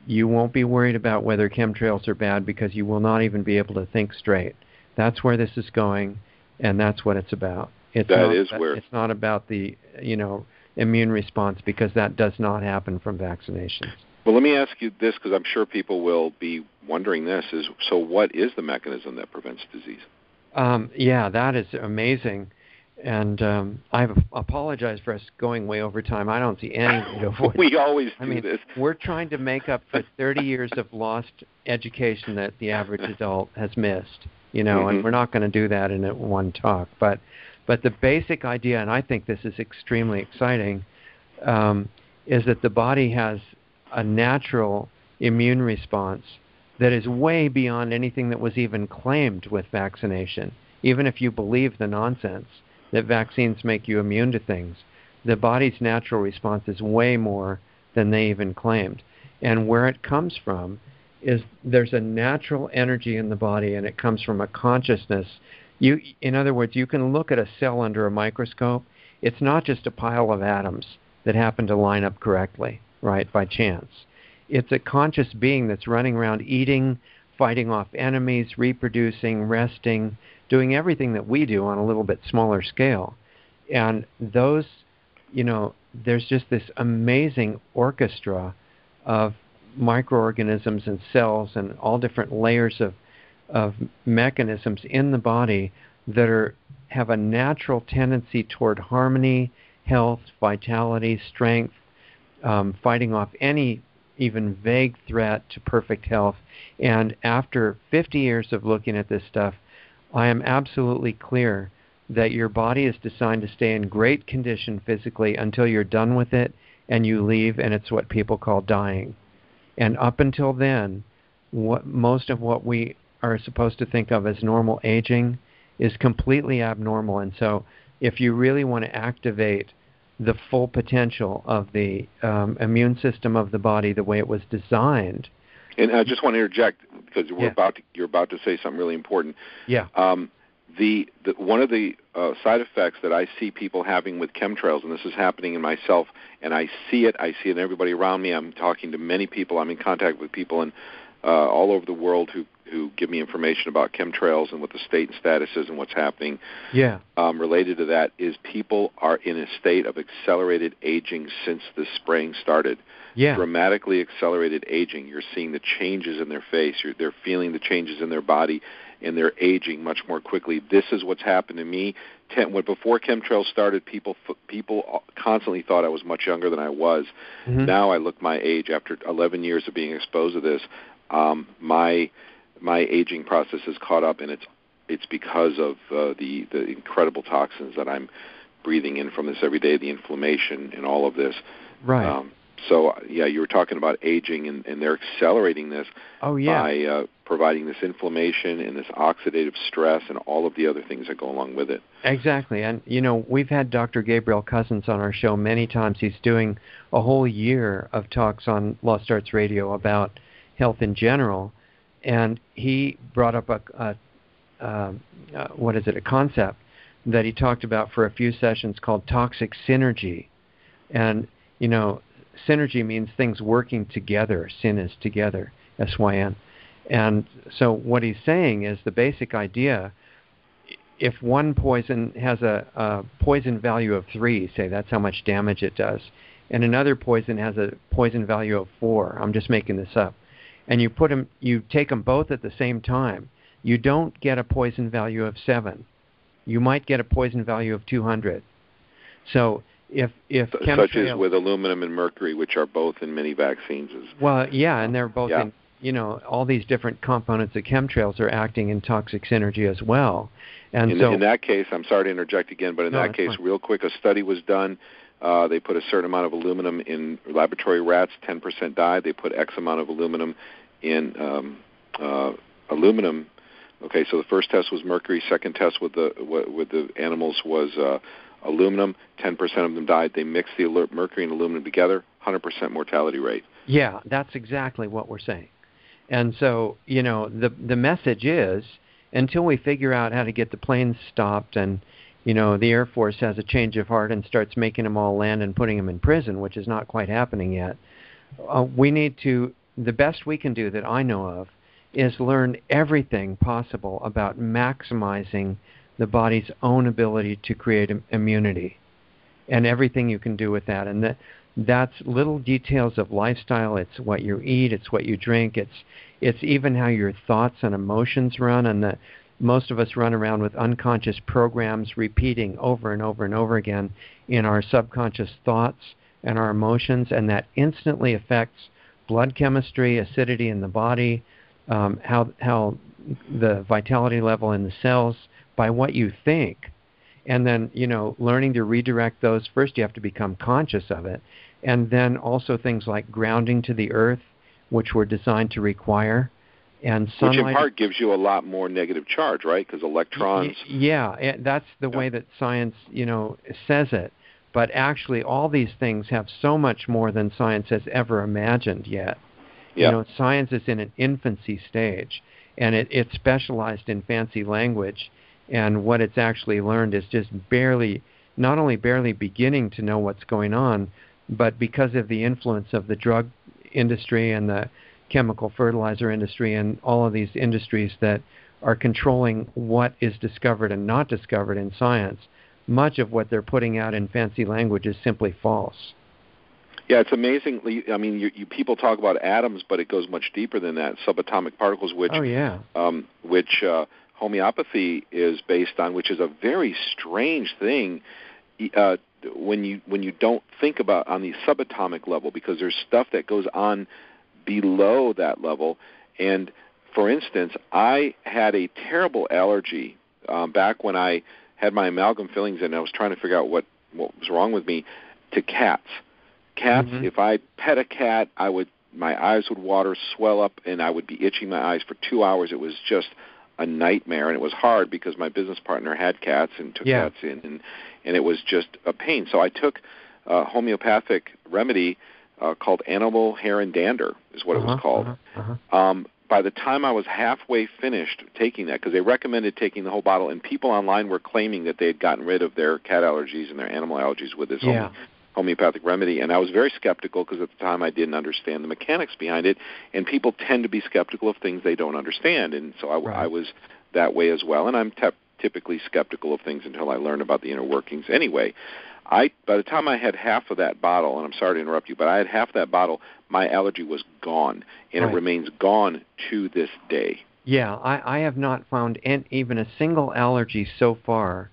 B: you won't be worried about whether chemtrails are bad because you will not even be able to think straight. That's where this is going, and that's what it's about. It's not about the immune response, because that does not happen from vaccinations.
A: Well, let me ask you this, because I'm sure people will be wondering this, so what is the mechanism that prevents disease?
B: Yeah, that is amazing. And I apologize for us going way over time. I don't see any way to avoid
A: We always do this.
B: We're trying to make up for 30 years of lost education that the average adult has missed, and we're not going to do that in one talk. But the basic idea, and I think this is extremely exciting, is that the body has a natural immune response that is way beyond anything that was even claimed with vaccination. Even if you believe the nonsense that vaccines make you immune to things, the body's natural response is way more than they even claimed. And where it comes from is there's a natural energy in the body, and it comes from a consciousness. In other words, you can look at a cell under a microscope. It's not just a pile of atoms that happen to line up correctly, right, by chance. It's a conscious being that's running around eating, fighting off enemies, reproducing, resting, doing everything that we do on a little bit smaller scale. And those, there's just this amazing orchestra of microorganisms and cells and all different layers of mechanisms in the body that have a natural tendency toward harmony, health, vitality, strength, fighting off any even vague threat to perfect health. And after 50 years of looking at this stuff, I am absolutely clear that your body is designed to stay in great condition physically until you're done with it and you leave, and it's what people call dying. And up until then, most of what we are supposed to think of as normal aging is completely abnormal. And so if you really want to activate the full potential of the immune system of the body the way it was designed.
A: And I just want to interject because you're about to say something really important.
B: Yeah.
A: One of the side effects that I see people having with chemtrails, and this is happening in myself, and I see it in everybody around me. I'm talking to many people. I'm in contact with people all over the world who give me information about chemtrails and what the state and status is and what's happening.
B: Yeah.
A: Related to that is people are in a state of accelerated aging since the spraying started.
B: Yeah.
A: Dramatically accelerated aging. You're seeing the changes in their face. They're feeling the changes in their body, and they're aging much more quickly. This is what's happened to me. Before chemtrails started, people constantly thought I was much younger than I was. Mm-hmm. Now I look my age. After 11 years of being exposed to this, my aging process is caught up, and it's because of the incredible toxins that I'm breathing in from this every day, the inflammation and all of this.
B: Right.
A: You were talking about aging, and they're accelerating this by providing this inflammation and this oxidative stress and all of the other things that go along with it.
B: Exactly. And, we've had Dr. Gabriel Cousens on our show many times. He's doing a whole year of talks on Lost Arts Radio about health in general. And he brought up a concept that he talked about for a few sessions called toxic synergy. And, synergy means things working together. Syn is together, S-Y-N. And so what he's saying is the basic idea, if one poison has a poison value of 3, say that's how much damage it does, and another poison has a poison value of 4, I'm just making this up, and you take them both at the same time, you don't get a poison value of 7. You might get a poison value of 200. So if
A: such as with aluminum and mercury, which are both in many vaccines.
B: And they're both in, all these different components of chemtrails are acting in toxic synergy as well. And
A: in that case, I'm sorry to interject again, but in that case,
B: fine.
A: Real quick, a study was done. They put a certain amount of aluminum in laboratory rats, 10% died. They put X amount of aluminum in aluminum. Okay, so the first test was mercury. Second test with the animals was aluminum. 10% of them died. They mixed the mercury and aluminum together. 100% mortality rate.
B: Yeah, that's exactly what we're saying. And so, the message is, until we figure out how to get the planes stopped and, the Air Force has a change of heart and starts making them all land and putting them in prison, which is not quite happening yet, the best we can do that I know of is learn everything possible about maximizing the body's own ability to create immunity and everything you can do with that. And that's little details of lifestyle. It's what you eat. It's what you drink. It's even how your thoughts and emotions run. And most of us run around with unconscious programs repeating over and over and over again in our subconscious thoughts and our emotions. And that instantly affects blood chemistry, acidity in the body, how the vitality level in the cells by what you think. And then, learning to redirect those. First, you have to become conscious of it. And then also things like grounding to the earth, which we're designed to require. And sunlight,
A: which in part gives you a lot more negative charge, right? Because electrons...
B: Yeah, that's the way that science, says it. But actually, all these things have so much more than science has ever imagined yet.
A: Yeah.
B: You know, science is in an infancy stage, and it's specialized in fancy language, and what it's actually learned is just not only barely beginning to know what's going on, but because of the influence of the drug industry and the chemical fertilizer industry and all of these industries that are controlling what is discovered and not discovered in science, much of what they're putting out in fancy language is simply false.
A: Yeah, it's amazing. I mean, you people talk about atoms, but it goes much deeper than that. Subatomic particles, which homeopathy is based on, which is a very strange thing when you don't think about on the subatomic level, because there's stuff that goes on below that level. And for instance, I had a terrible allergy back when I had my amalgam fillings in. I was trying to figure out what was wrong with me, to cats. Cats, if I pet a cat, my eyes would water, swell up, and I would be itching my eyes for 2 hours. It was just a nightmare, and it was hard because my business partner had cats and took cats in, and it was just a pain. So I took a homeopathic remedy called animal hair and dander, is what it was called. By the time I was halfway finished taking that, because they recommended taking the whole bottle, and people online were claiming that they had gotten rid of their cat allergies and their animal allergies with this homeopathic remedy, and I was very skeptical because at the time I didn't understand the mechanics behind it, and people tend to be skeptical of things they don't understand, and so I was that way as well, and I'm typically skeptical of things until I learn about the inner workings. Anyway, by the time I had half of that bottle, and I'm sorry to interrupt you, but I had half that bottle, my allergy was gone, and it remains gone to this day.
B: Yeah, I have not found even a single allergy so far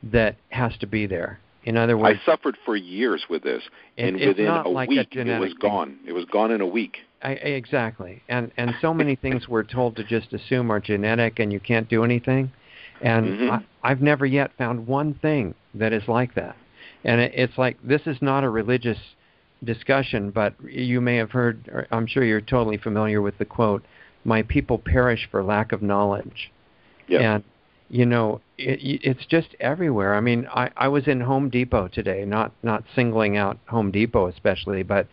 B: that has to be there. In other words,
A: I suffered for years with this, and within a week, it was gone. It was gone in a week.
B: Exactly. And so many things we're told to just assume are genetic and you can't do anything. And I've never yet found one thing that is like that. And it's like, this is not a religious discussion, but you may have heard, or I'm sure you're totally familiar with the quote, "My people perish for lack of knowledge."
A: Yep.
B: And you know, it's just everywhere. I mean, I was in Home Depot today, not singling out Home Depot especially, but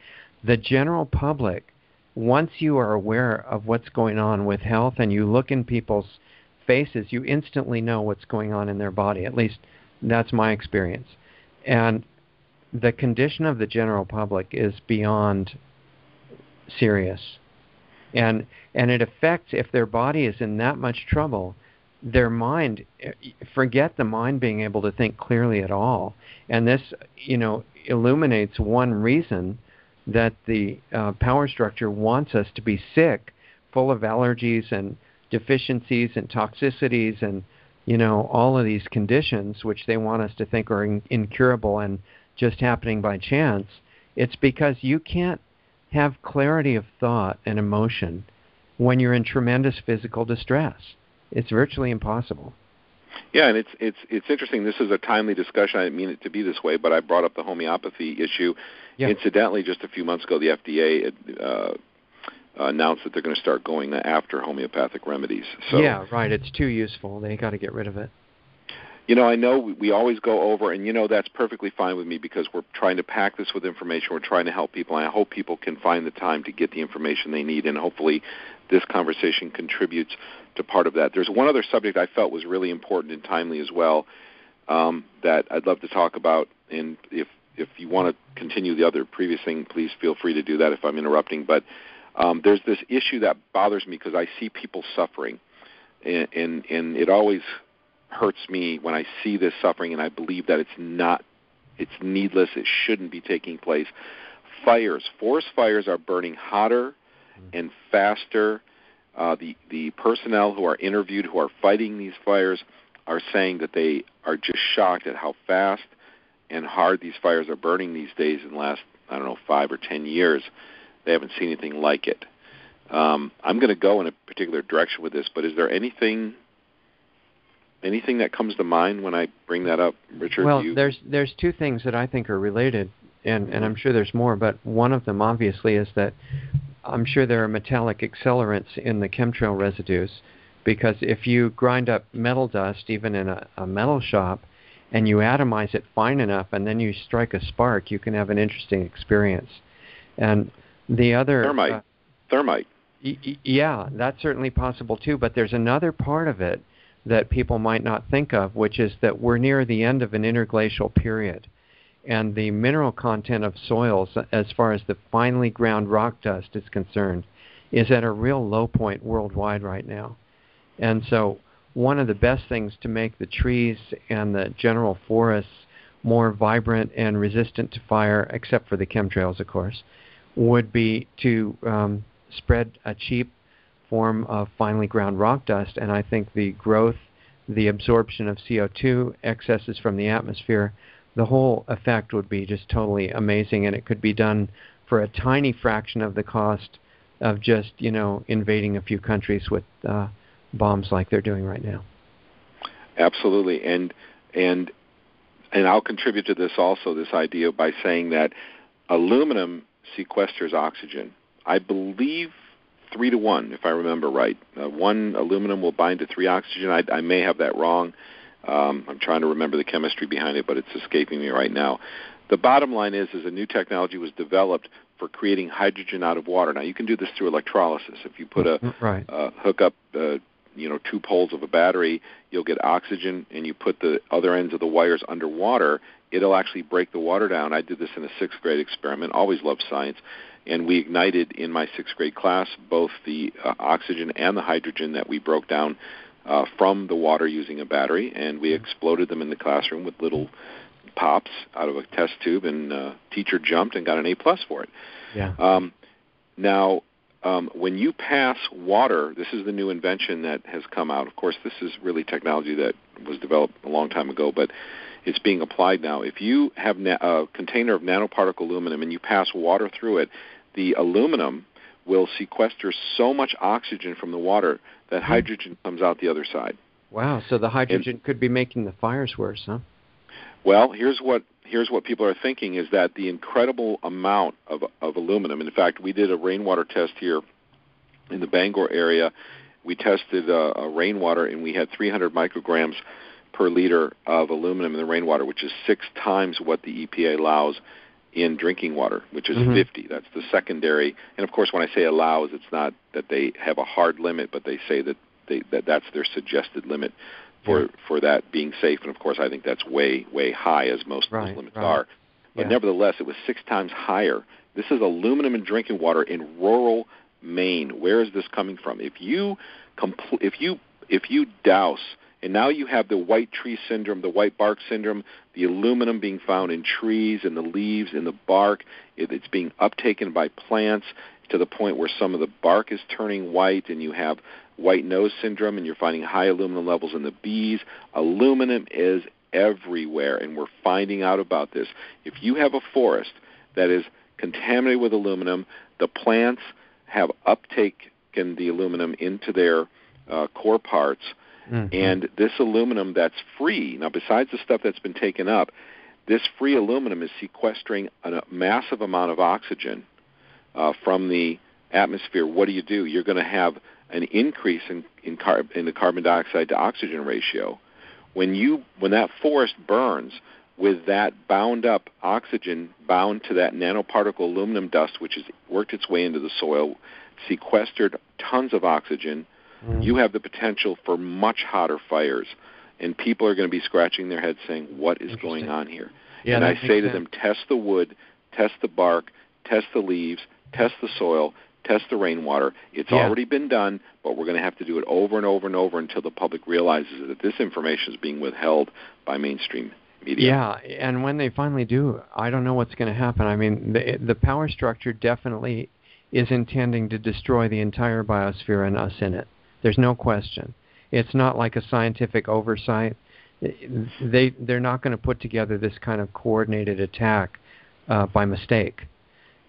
B: the general public, once you are aware of what's going on with health and you look in people's faces, you instantly know what's going on in their body. At least that's my experience. And the condition of the general public is beyond serious. And it affects, if their body is in that much trouble, their mind, forget the mind being able to think clearly at all. And this, illuminates one reason that the power structure wants us to be sick, full of allergies and deficiencies and toxicities and, all of these conditions which they want us to think are incurable and just happening by chance. It's because you can't have clarity of thought and emotion when you're in tremendous physical distress. It's virtually impossible.
A: Yeah, and it's interesting. This is a timely discussion. I didn't mean it to be this way, but I brought up the homeopathy issue. Yeah. Incidentally, just a few months ago, the FDA announced that they're going to start going after homeopathic remedies. So,
B: yeah, right. It's too useful. They got to get rid of it.
A: I know we always go over, and that's perfectly fine with me because we're trying to pack this with information. We're trying to help people, and I hope people can find the time to get the information they need, and hopefully this conversation contributes to part of that. There's one other subject I felt was really important and timely as well that I'd love to talk about, and if you want to continue the other previous thing, please feel free to do that if I'm interrupting. But there's this issue that bothers me because I see people suffering, and it always hurts me when I see this suffering, and I believe that it's needless, it shouldn't be taking place. Forest fires are burning hotter and faster. The personnel who are interviewed who are fighting these fires are saying that they are just shocked at how fast and hard these fires are burning these days in the last, 5 or 10 years. They haven't seen anything like it. I'm going to go in a particular direction with this, but is there anything that comes to mind when I bring that up, Richard?
B: Well, there's two things that I think are related, and I'm sure there's more, but one of them obviously is that I'm sure there are metallic accelerants in the chemtrail residues, because if you grind up metal dust, even in a metal shop, and you atomize it fine enough, and then you strike a spark, you can have an interesting experience. And the other...
A: Thermite.
B: Yeah, that's certainly possible too, but there's another part of it that people might not think of, which is that we're near the end of an interglacial period. And the mineral content of soils, as far as the finely ground rock dust is concerned, is at a real low point worldwide right now. And so one of the best things to make the trees and the general forests more vibrant and resistant to fire, except for the chemtrails, of course, would be to spread a cheap form of finely ground rock dust. And I think the growth, the absorption of CO2, excesses from the atmosphere, the whole effect would be just totally amazing, and it could be done for a tiny fraction of the cost of just, invading a few countries with bombs like they're doing right now.
A: Absolutely, and I'll contribute to this also, this idea, by saying that aluminum sequesters oxygen. I believe 3-to-1, if I remember right. One aluminum will bind to 3 oxygen. I may have that wrong. I'm trying to remember the chemistry behind it, but it's escaping me right now. The bottom line is a new technology was developed for creating hydrogen out of water. Now, you can do this through electrolysis. If you put hook up 2 poles of a battery, you'll get oxygen, and you put the other ends of the wires underwater, it'll actually break the water down. I did this in a 6th grade experiment. Always loved science. And we ignited in my 6th grade class both the oxygen and the hydrogen that we broke down from the water using a battery, and we exploded them in the classroom with little pops out of a test tube, and teacher jumped and got an A+ for it.
B: Yeah.
A: Now, when you pass water, this is the new invention that has come out. Of course, this is really technology that was developed a long time ago, but it's being applied now. If you have a container of nanoparticle aluminum and you pass water through it, the aluminum will sequester so much oxygen from the water that hydrogen comes out the other side.
B: Wow, so the hydrogen could be making the fires worse, huh?
A: Well, here's what people are thinking, is that the incredible amount of aluminum. In fact, we did a rainwater test here in the Bangor area. We tested rainwater, and we had 300 micrograms per liter of aluminum in the rainwater, which is 6 times what the EPA allows in drinking water, which is 50. That's the secondary. And, of course, when I say allows, it's not that they have a hard limit, but they say that that's their suggested limit for that being safe. And, of course, I think that's way, way high, as most of those limits are. But nevertheless, it was 6 times higher. This is aluminum in drinking water in rural Maine. Where is this coming from? If you douse, and now you have the white tree syndrome, the white bark syndrome, the aluminum being found in trees, in the leaves, in the bark. It's being uptaken by plants to the point where some of the bark is turning white, and you have white nose syndrome, and you're finding high aluminum levels in the bees. Aluminum is everywhere, and we're finding out about this. If you have a forest that is contaminated with aluminum, the plants have uptaken the aluminum into their core parts, and this aluminum that's free, now besides the stuff that's been taken up, this free aluminum is sequestering a massive amount of oxygen from the atmosphere. What do? You're going to have an increase in the carbon dioxide to oxygen ratio. When that forest burns with that bound up oxygen bound to that nanoparticle aluminum dust, which has worked its way into the soil, sequestered tons of oxygen, you have the potential for much hotter fires. And people are going to be scratching their heads saying, what is going on here?
B: Yeah,
A: and I say to them, test the wood, test the bark, test the leaves, test the soil, test the rainwater. It's already been done, but we're going to have to do it over and over and over until the public realizes that this information is being withheld by mainstream media.
B: Yeah, and when they finally do, I don't know what's going to happen. I mean, the power structure definitely is intending to destroy the entire biosphere and us in it. There's no question. It's not like a scientific oversight. They're not going to put together this kind of coordinated attack by mistake.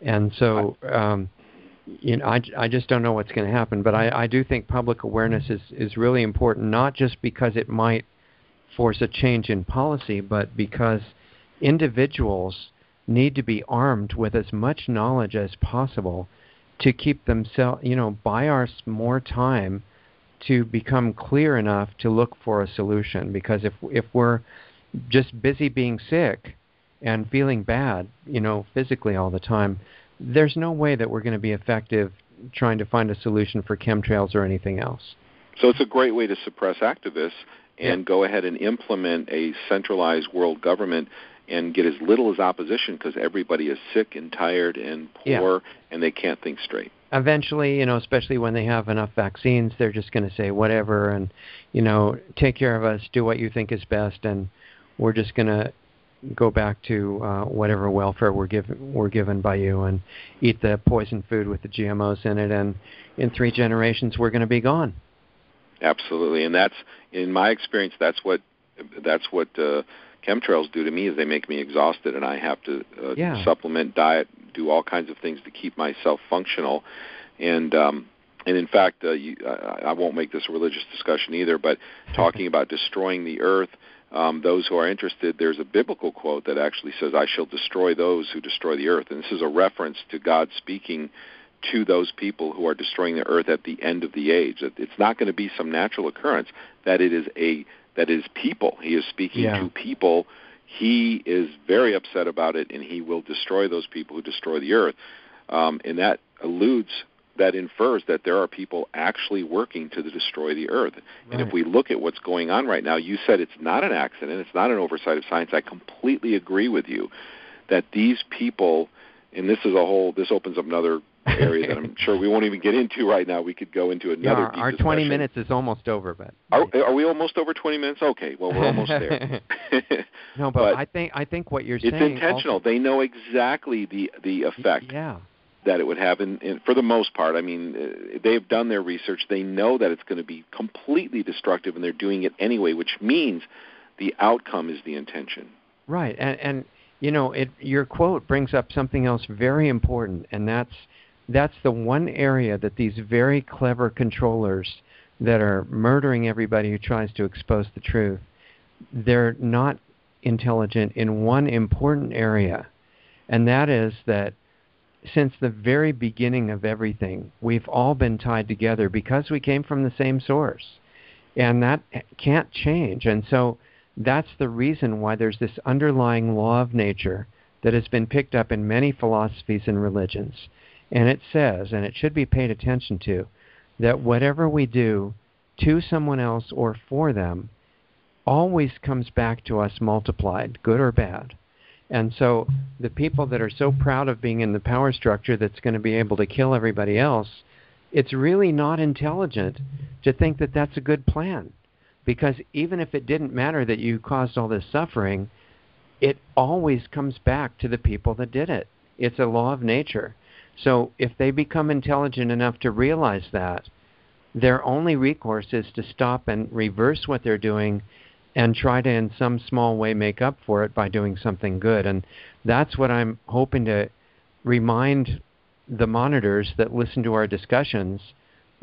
B: And so, I just don't know what's going to happen. But I do think public awareness is really important, not just because it might force a change in policy, but because individuals need to be armed with as much knowledge as possible to keep themselves, buy us more time to become clear enough to look for a solution. Because if we're just busy being sick and feeling bad, physically all the time, there's no way that we're going to be effective trying to find a solution for chemtrails or anything else.
A: So it's a great way to suppress activists and go ahead and implement a centralized world government and get as little as opposition because everybody is sick and tired and poor and they can't think straight.
B: Eventually, especially when they have enough vaccines, they're just going to say whatever and, take care of us, do what you think is best, and we're just going to go back to whatever welfare we're given by you and eat the poison food with the GMOs in it, and in 3 generations we're going to be gone.
A: Absolutely, and that's, in my experience, that's what chemtrails do to me, is they make me exhausted, and I have to supplement, diet, do all kinds of things to keep myself functional. And in fact, I won't make this a religious discussion either, but talking about destroying the earth, those who are interested, there's a biblical quote that actually says, "I shall destroy those who destroy the earth." And this is a reference to God speaking to those people who are destroying the earth at the end of the age. It's not going to be some natural occurrence. That is people. He is speaking to people. He is very upset about it, and he will destroy those people who destroy the earth. And that infers that there are people actually working to destroy the earth. Right. And if we look at what's going on right now, you said it's not an accident, it's not an oversight of science. I completely agree with you that these people, and this opens up another area that I'm sure we won't even get into right now. We could go into another deep
B: our
A: discussion.
B: 20 minutes is almost over, but
A: are we almost over 20 minutes? Okay, well, we're almost there.
B: No, but I think what you're saying,
A: it's intentional. Also, they know exactly the effect that it would have, and for the most part, I mean, they've done their research. They know that it's going to be completely destructive, and they're doing it anyway, which means the outcome is the intention.
B: Right, and your quote brings up something else very important, and that's the one area that these very clever controllers that are murdering everybody who tries to expose the truth, they're not intelligent in one important area, and that is that since the very beginning of everything, we've all been tied together because we came from the same source, and that can't change. And so that's the reason why there's this underlying law of nature that has been picked up in many philosophies and religions. And it says, and it should be paid attention to, that whatever we do to someone else or for them always comes back to us multiplied, good or bad. And so the people that are so proud of being in the power structure that's going to be able to kill everybody else, it's really not intelligent to think that that's a good plan. Because even if it didn't matter that you caused all this suffering, it always comes back to the people that did it. It's a law of nature. So if they become intelligent enough to realize that, their only recourse is to stop and reverse what they're doing and try to in some small way make up for it by doing something good. And that's what I'm hoping to remind the monitors that listen to our discussions,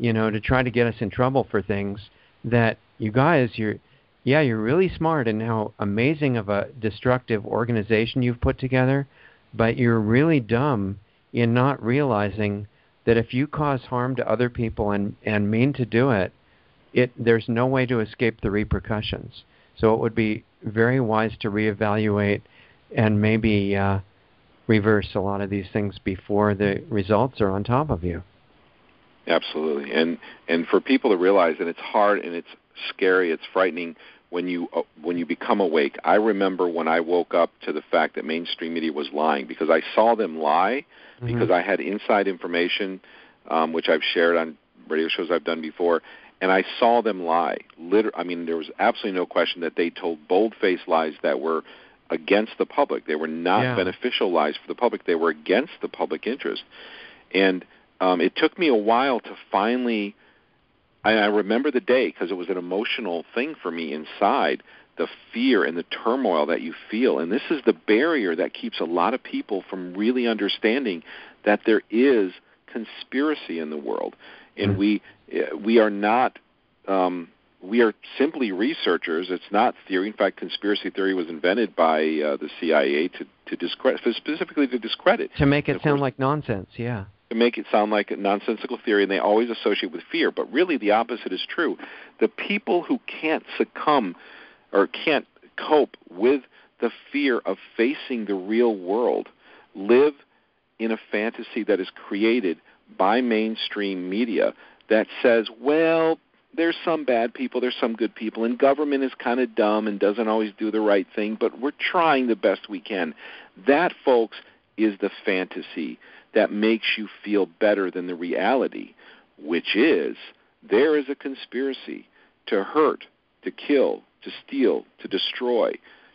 B: to try to get us in trouble for things, that you guys, you're really smart in how amazing of a destructive organization you've put together, but you're really dumb in not realizing that if you cause harm to other people and mean to do it, there's no way to escape the repercussions. So it would be very wise to reevaluate and maybe reverse a lot of these things before the results are on top of you.
A: Absolutely. And for people to realize that it's hard and it's scary, it's frightening when you become awake. I remember when I woke up to the fact that mainstream media was lying, because I saw them lie, because I had inside information, which I've shared on radio shows I've done before, and I saw them lie. I mean, there was absolutely no question that they told bold-faced lies that were against the public. They were not beneficial lies for the public. They were against the public interest. And it took me a while to finally, I remember the day because it was an emotional thing for me inside, the fear and the turmoil that you feel. And this is the barrier that keeps a lot of people from really understanding that there is conspiracy in the world. And we are not, we are simply researchers. It's not theory. In fact, conspiracy theory was invented by the CIA to discredit, specifically to discredit.
B: To make it sound like nonsense, yeah.
A: To make it sound like a nonsensical theory, and they always associate with fear. But really the opposite is true. The people who can't succumb or can't cope with the fear of facing the real world live in a fantasy that is created by mainstream media that says, well, there's some bad people, there's some good people, and government is kind of dumb and doesn't always do the right thing, but we're trying the best we can. That, folks, is the fantasy that makes you feel better than the reality, which is there is a conspiracy to hurt, to kill, to steal, to destroy,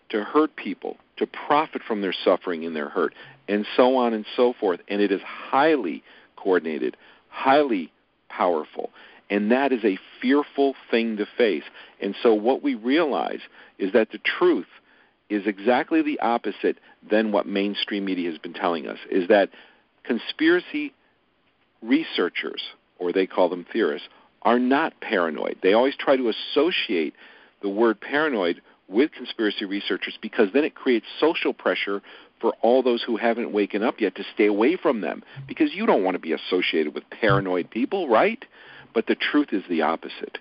A: to hurt people, to profit from their suffering and their hurt, and so on and so forth. And it is highly coordinated, highly powerful. And that is a fearful thing to face. And so what we realize is that the truth is exactly the opposite than what mainstream media has been telling us, is that conspiracy researchers, or they call them theorists, are not paranoid. They always try to associate the word paranoid with conspiracy researchers because then it creates social pressure for all those who haven't waken up yet to stay away from them, because you don't want to be associated with paranoid people, right? But the truth is the opposite.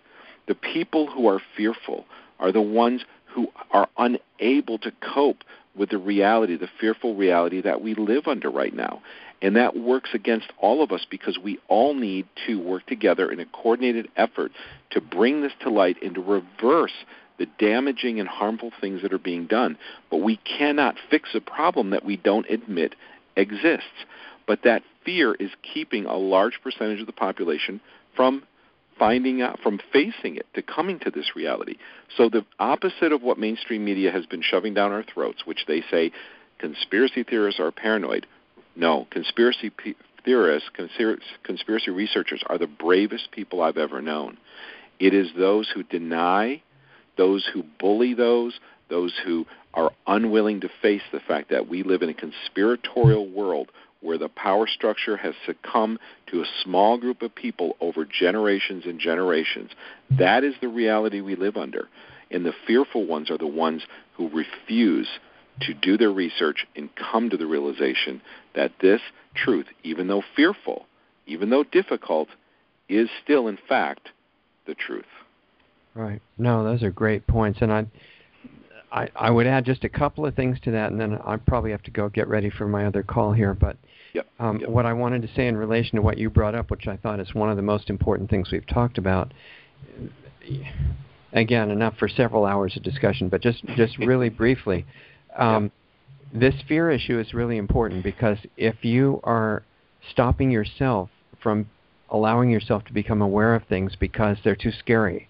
A: The people who are fearful are the ones who are unable to cope with the reality, the fearful reality that we live under right now. And that works against all of us because we all need to work together in a coordinated effort to bring this to light and to reverse the damaging and harmful things that are being done. But we cannot fix a problem that we don't admit exists. But that fear is keeping a large percentage of the population from finding out, from facing it, to coming to this reality. So the opposite of what mainstream media has been shoving down our throats, which they say conspiracy theorists are paranoid. No, conspiracy theorists, conspiracy researchers are the bravest people I've ever known. It is those who deny, those who bully those who are unwilling to face the fact that we live in a conspiratorial world where the power structure has succumbed to a small group of people over generations and generations. That is the reality we live under. And the fearful ones are the ones who refuse to do their research and come to the realization that this truth, even though fearful, even though difficult, is still, in fact, the truth.
B: Right. No, those are great points. And I would add just a couple of things to that, and then I probably have to go get ready for my other call here. But what I wanted to say in relation to what you brought up, which I thought is one of the most important things we've talked about, again, enough for several hours of discussion, but just really briefly, this fear issue is really important because if you are stopping yourself from allowing yourself to become aware of things because they're too scary,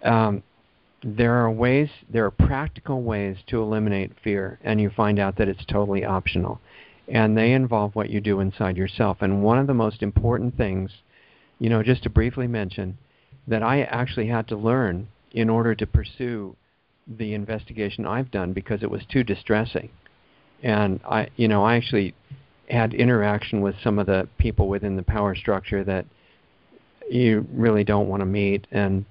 B: there are practical ways to eliminate fear, and you find out that it's totally optional. And they involve what you do inside yourself. And one of the most important things, just to briefly mention, that I actually had to learn in order to pursue the investigation I've done because it was too distressing. And I actually had interaction with some of the people within the power structure that you really don't want to meet, and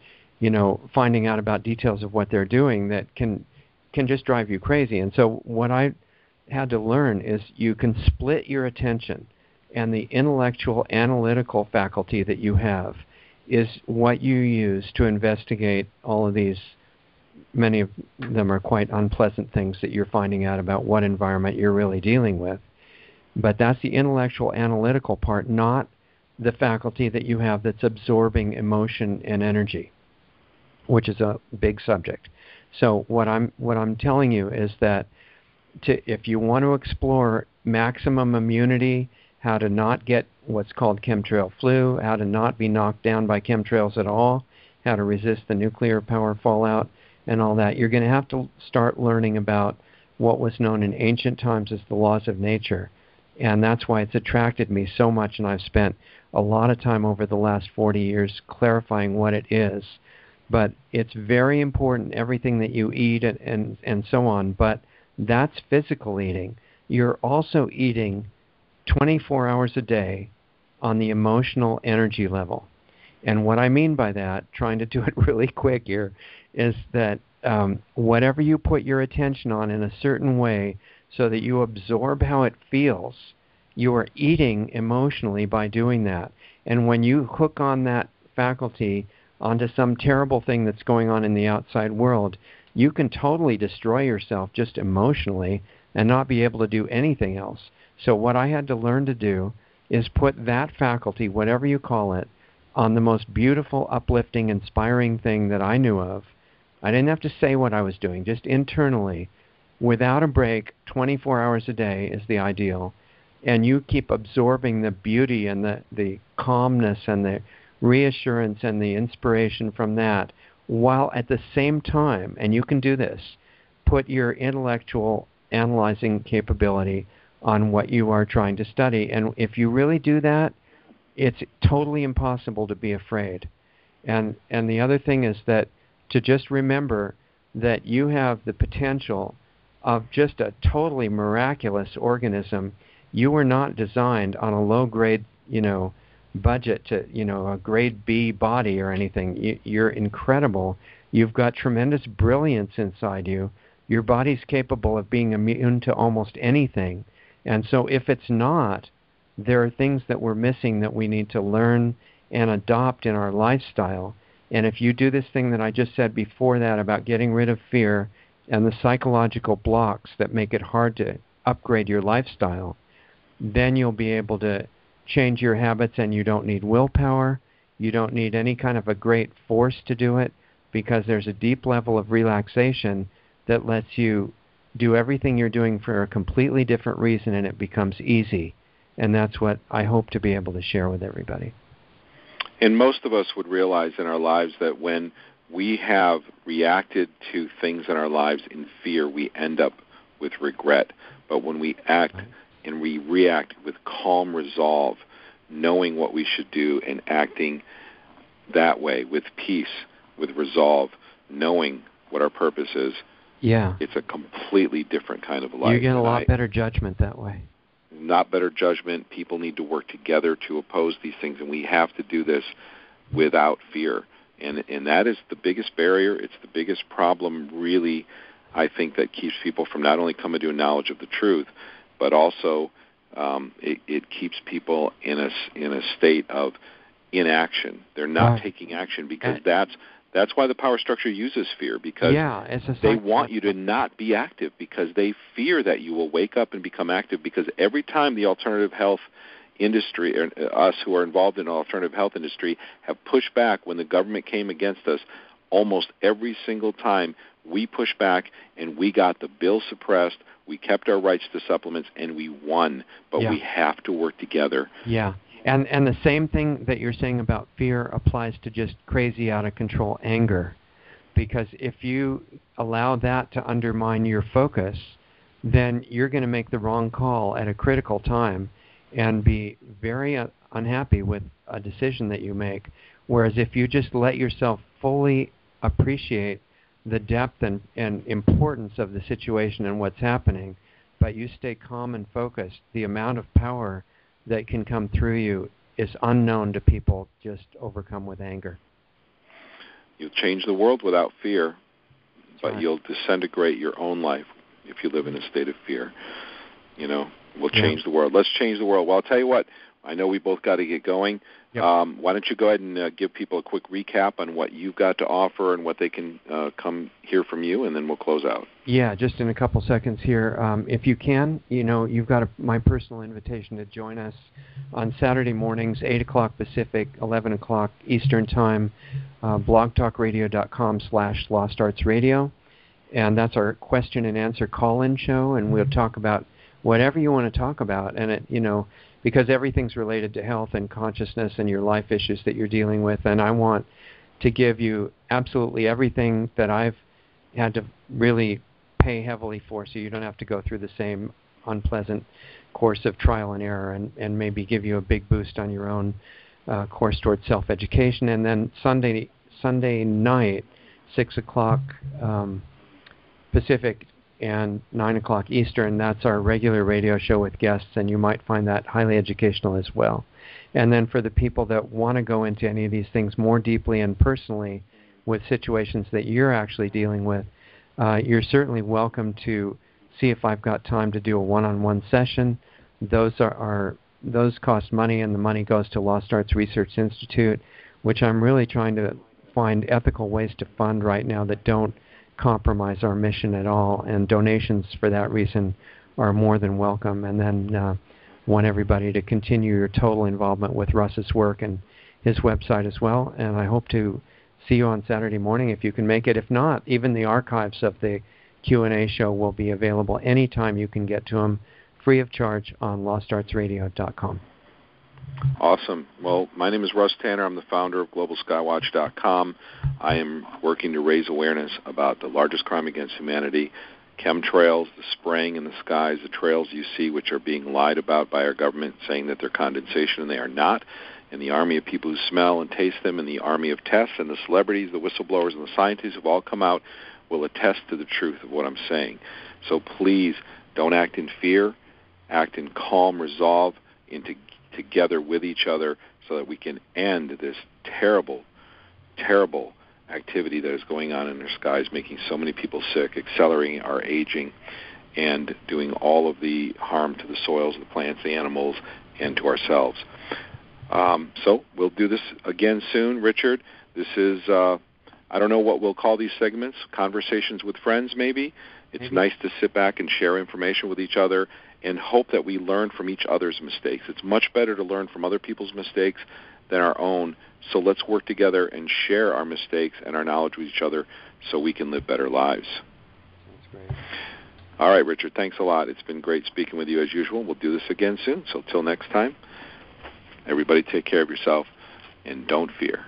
B: finding out about details of what they're doing that can just drive you crazy. And so what I had to learn is you can split your attention, and the intellectual analytical faculty that you have is what you use to investigate all of these. Many of them are quite unpleasant things that you're finding out about what environment you're really dealing with. But that's the intellectual analytical part, not the faculty that you have that's absorbing emotion and energy, which is a big subject. So what I'm telling you is that if you want to explore maximum immunity, how to not get what's called chemtrail flu, how to not be knocked down by chemtrails at all, how to resist the nuclear power fallout and all that, you're going to have to start learning about what was known in ancient times as the laws of nature. And that's why it's attracted me so much, and I've spent a lot of time over the last 40 years clarifying what it is. But it's very important, everything that you eat and so on, but that's physical eating. You're also eating 24 hours a day on the emotional energy level. And what I mean by that, trying to do it really quick here, is that whatever you put your attention on in a certain way so that you absorb how it feels, you are eating emotionally by doing that. And when you hook on that faculty onto some terrible thing that's going on in the outside world, you can totally destroy yourself just emotionally and not be able to do anything else. So what I had to learn to do is put that faculty, whatever you call it, on the most beautiful, uplifting, inspiring thing that I knew of. I didn't have to say what I was doing, just internally, without a break, 24 hours a day is the ideal. And you keep absorbing the beauty and the calmness and the reassurance and the inspiration from that, while at the same time, and you can do this, put your intellectual analyzing capability on what you are trying to study. And if you really do that, it's totally impossible to be afraid. And the other thing is that to just remember that you have the potential of just a totally miraculous organism. You were not designed on a low-grade, budget to, a grade B body or anything. You're incredible. You've got tremendous brilliance inside you. Your body's capable of being immune to almost anything. And so if it's not, there are things that we're missing that we need to learn and adopt in our lifestyle. And if you do this thing that I just said before that about getting rid of fear and the psychological blocks that make it hard to upgrade your lifestyle, then you'll be able to change your habits, and you don't need willpower. You don't need any kind of a great force to do it, because there's a deep level of relaxation that lets you do everything you're doing for a completely different reason, and it becomes easy. And that's what I hope to be able to share with everybody.
A: And most of us would realize in our lives that when we have reacted to things in our lives in fear, we end up with regret. But when we act and we react with calm resolve, knowing what we should do and acting that way with peace, with resolve, knowing what our purpose is, it's a completely different kind of life.
B: You get a lot better judgment that way.
A: Not better judgment. People need to work together to oppose these things, and we have to do this without fear. And that is the biggest barrier. It's the biggest problem, really, I think, that keeps people from not only coming to a knowledge of the truth, but also it keeps people in a state of inaction. They're not taking action, because that's why the power structure uses fear, because they want you to not be active, because they fear that you will wake up and become active, because every time the alternative health industry, or us who are involved in the alternative health industry, have pushed back when the government came against us, almost every single time we pushed back and we got the bill suppressed, we kept our rights to supplements, and we won. But we have to work together.
B: Yeah. And the same thing that you're saying about fear applies to just crazy, out-of-control anger. Because if you allow that to undermine your focus, then you're going to make the wrong call at a critical time and be very unhappy with a decision that you make. Whereas if you just let yourself fully appreciate the depth and importance of the situation and what's happening, but you stay calm and focused, the amount of power that can come through you is unknown to people just overcome with anger.
A: You'll change the world without fear, but you'll disintegrate your own life if you live in a state of fear. We'll change the world. Let's change the world. Well, I'll tell you what, I know we both got to get going. Yep. Why don't you go ahead and give people a quick recap on what you've got to offer and what they can come hear from you, and then we'll close out.
B: Yeah, just in a couple seconds here. If you can, you've got my personal invitation to join us on Saturday mornings, 8 o'clock Pacific, 11 o'clock Eastern Time, blogtalkradio.com/LostArtsRadio. And that's our question and answer call-in show, and we'll talk about whatever you want to talk about. And because everything's related to health and consciousness and your life issues that you're dealing with. And I want to give you absolutely everything that I've had to really pay heavily for, so you don't have to go through the same unpleasant course of trial and error, and maybe give you a big boost on your own course towards self-education. And then Sunday night, 6 o'clock Pacific, and 9 o'clock Eastern, that's our regular radio show with guests, and you might find that highly educational as well. And then for the people that want to go into any of these things more deeply and personally with situations that you're actually dealing with, you're certainly welcome to see if I've got time to do a one-on-one session. Those cost money, and the money goes to Lost Arts Research Institute, which I'm really trying to find ethical ways to fund right now that don't compromise our mission at all, and donations for that reason are more than welcome. And then want everybody to continue your total involvement with Russ's work and his website as well. And I hope to see you on Saturday morning if you can make it. If not, even the archives of the Q&A show will be available anytime you can get to them, free of charge, on lostartsradio.com.
A: Awesome. Well, my name is Russ Tanner. I'm the founder of GlobalSkywatch.com. I am working to raise awareness about the largest crime against humanity, chemtrails, the spraying in the skies, the trails you see which are being lied about by our government, saying that they're condensation and they are not, and the army of people who smell and taste them, and the army of tests, and the celebrities, the whistleblowers, and the scientists have all come out, will attest to the truth of what I'm saying. So please don't act in fear, act in calm resolve, together with each other, so that we can end this terrible, terrible activity that is going on in our skies, making so many people sick, accelerating our aging, and doing all of the harm to the soils, the plants, the animals, and to ourselves. So we'll do this again soon, Richard. This is, I don't know what we'll call these segments, conversations with friends maybe. It's nice to sit back and share information with each other and hope that we learn from each other's mistakes. It's much better to learn from other people's mistakes than our own. So let's work together and share our mistakes and our knowledge with each other so we can live better lives.
B: That's great.
A: All right, Richard, thanks a lot. It's been great speaking with you as usual. We'll do this again soon. So till next time, everybody take care of yourself and don't fear.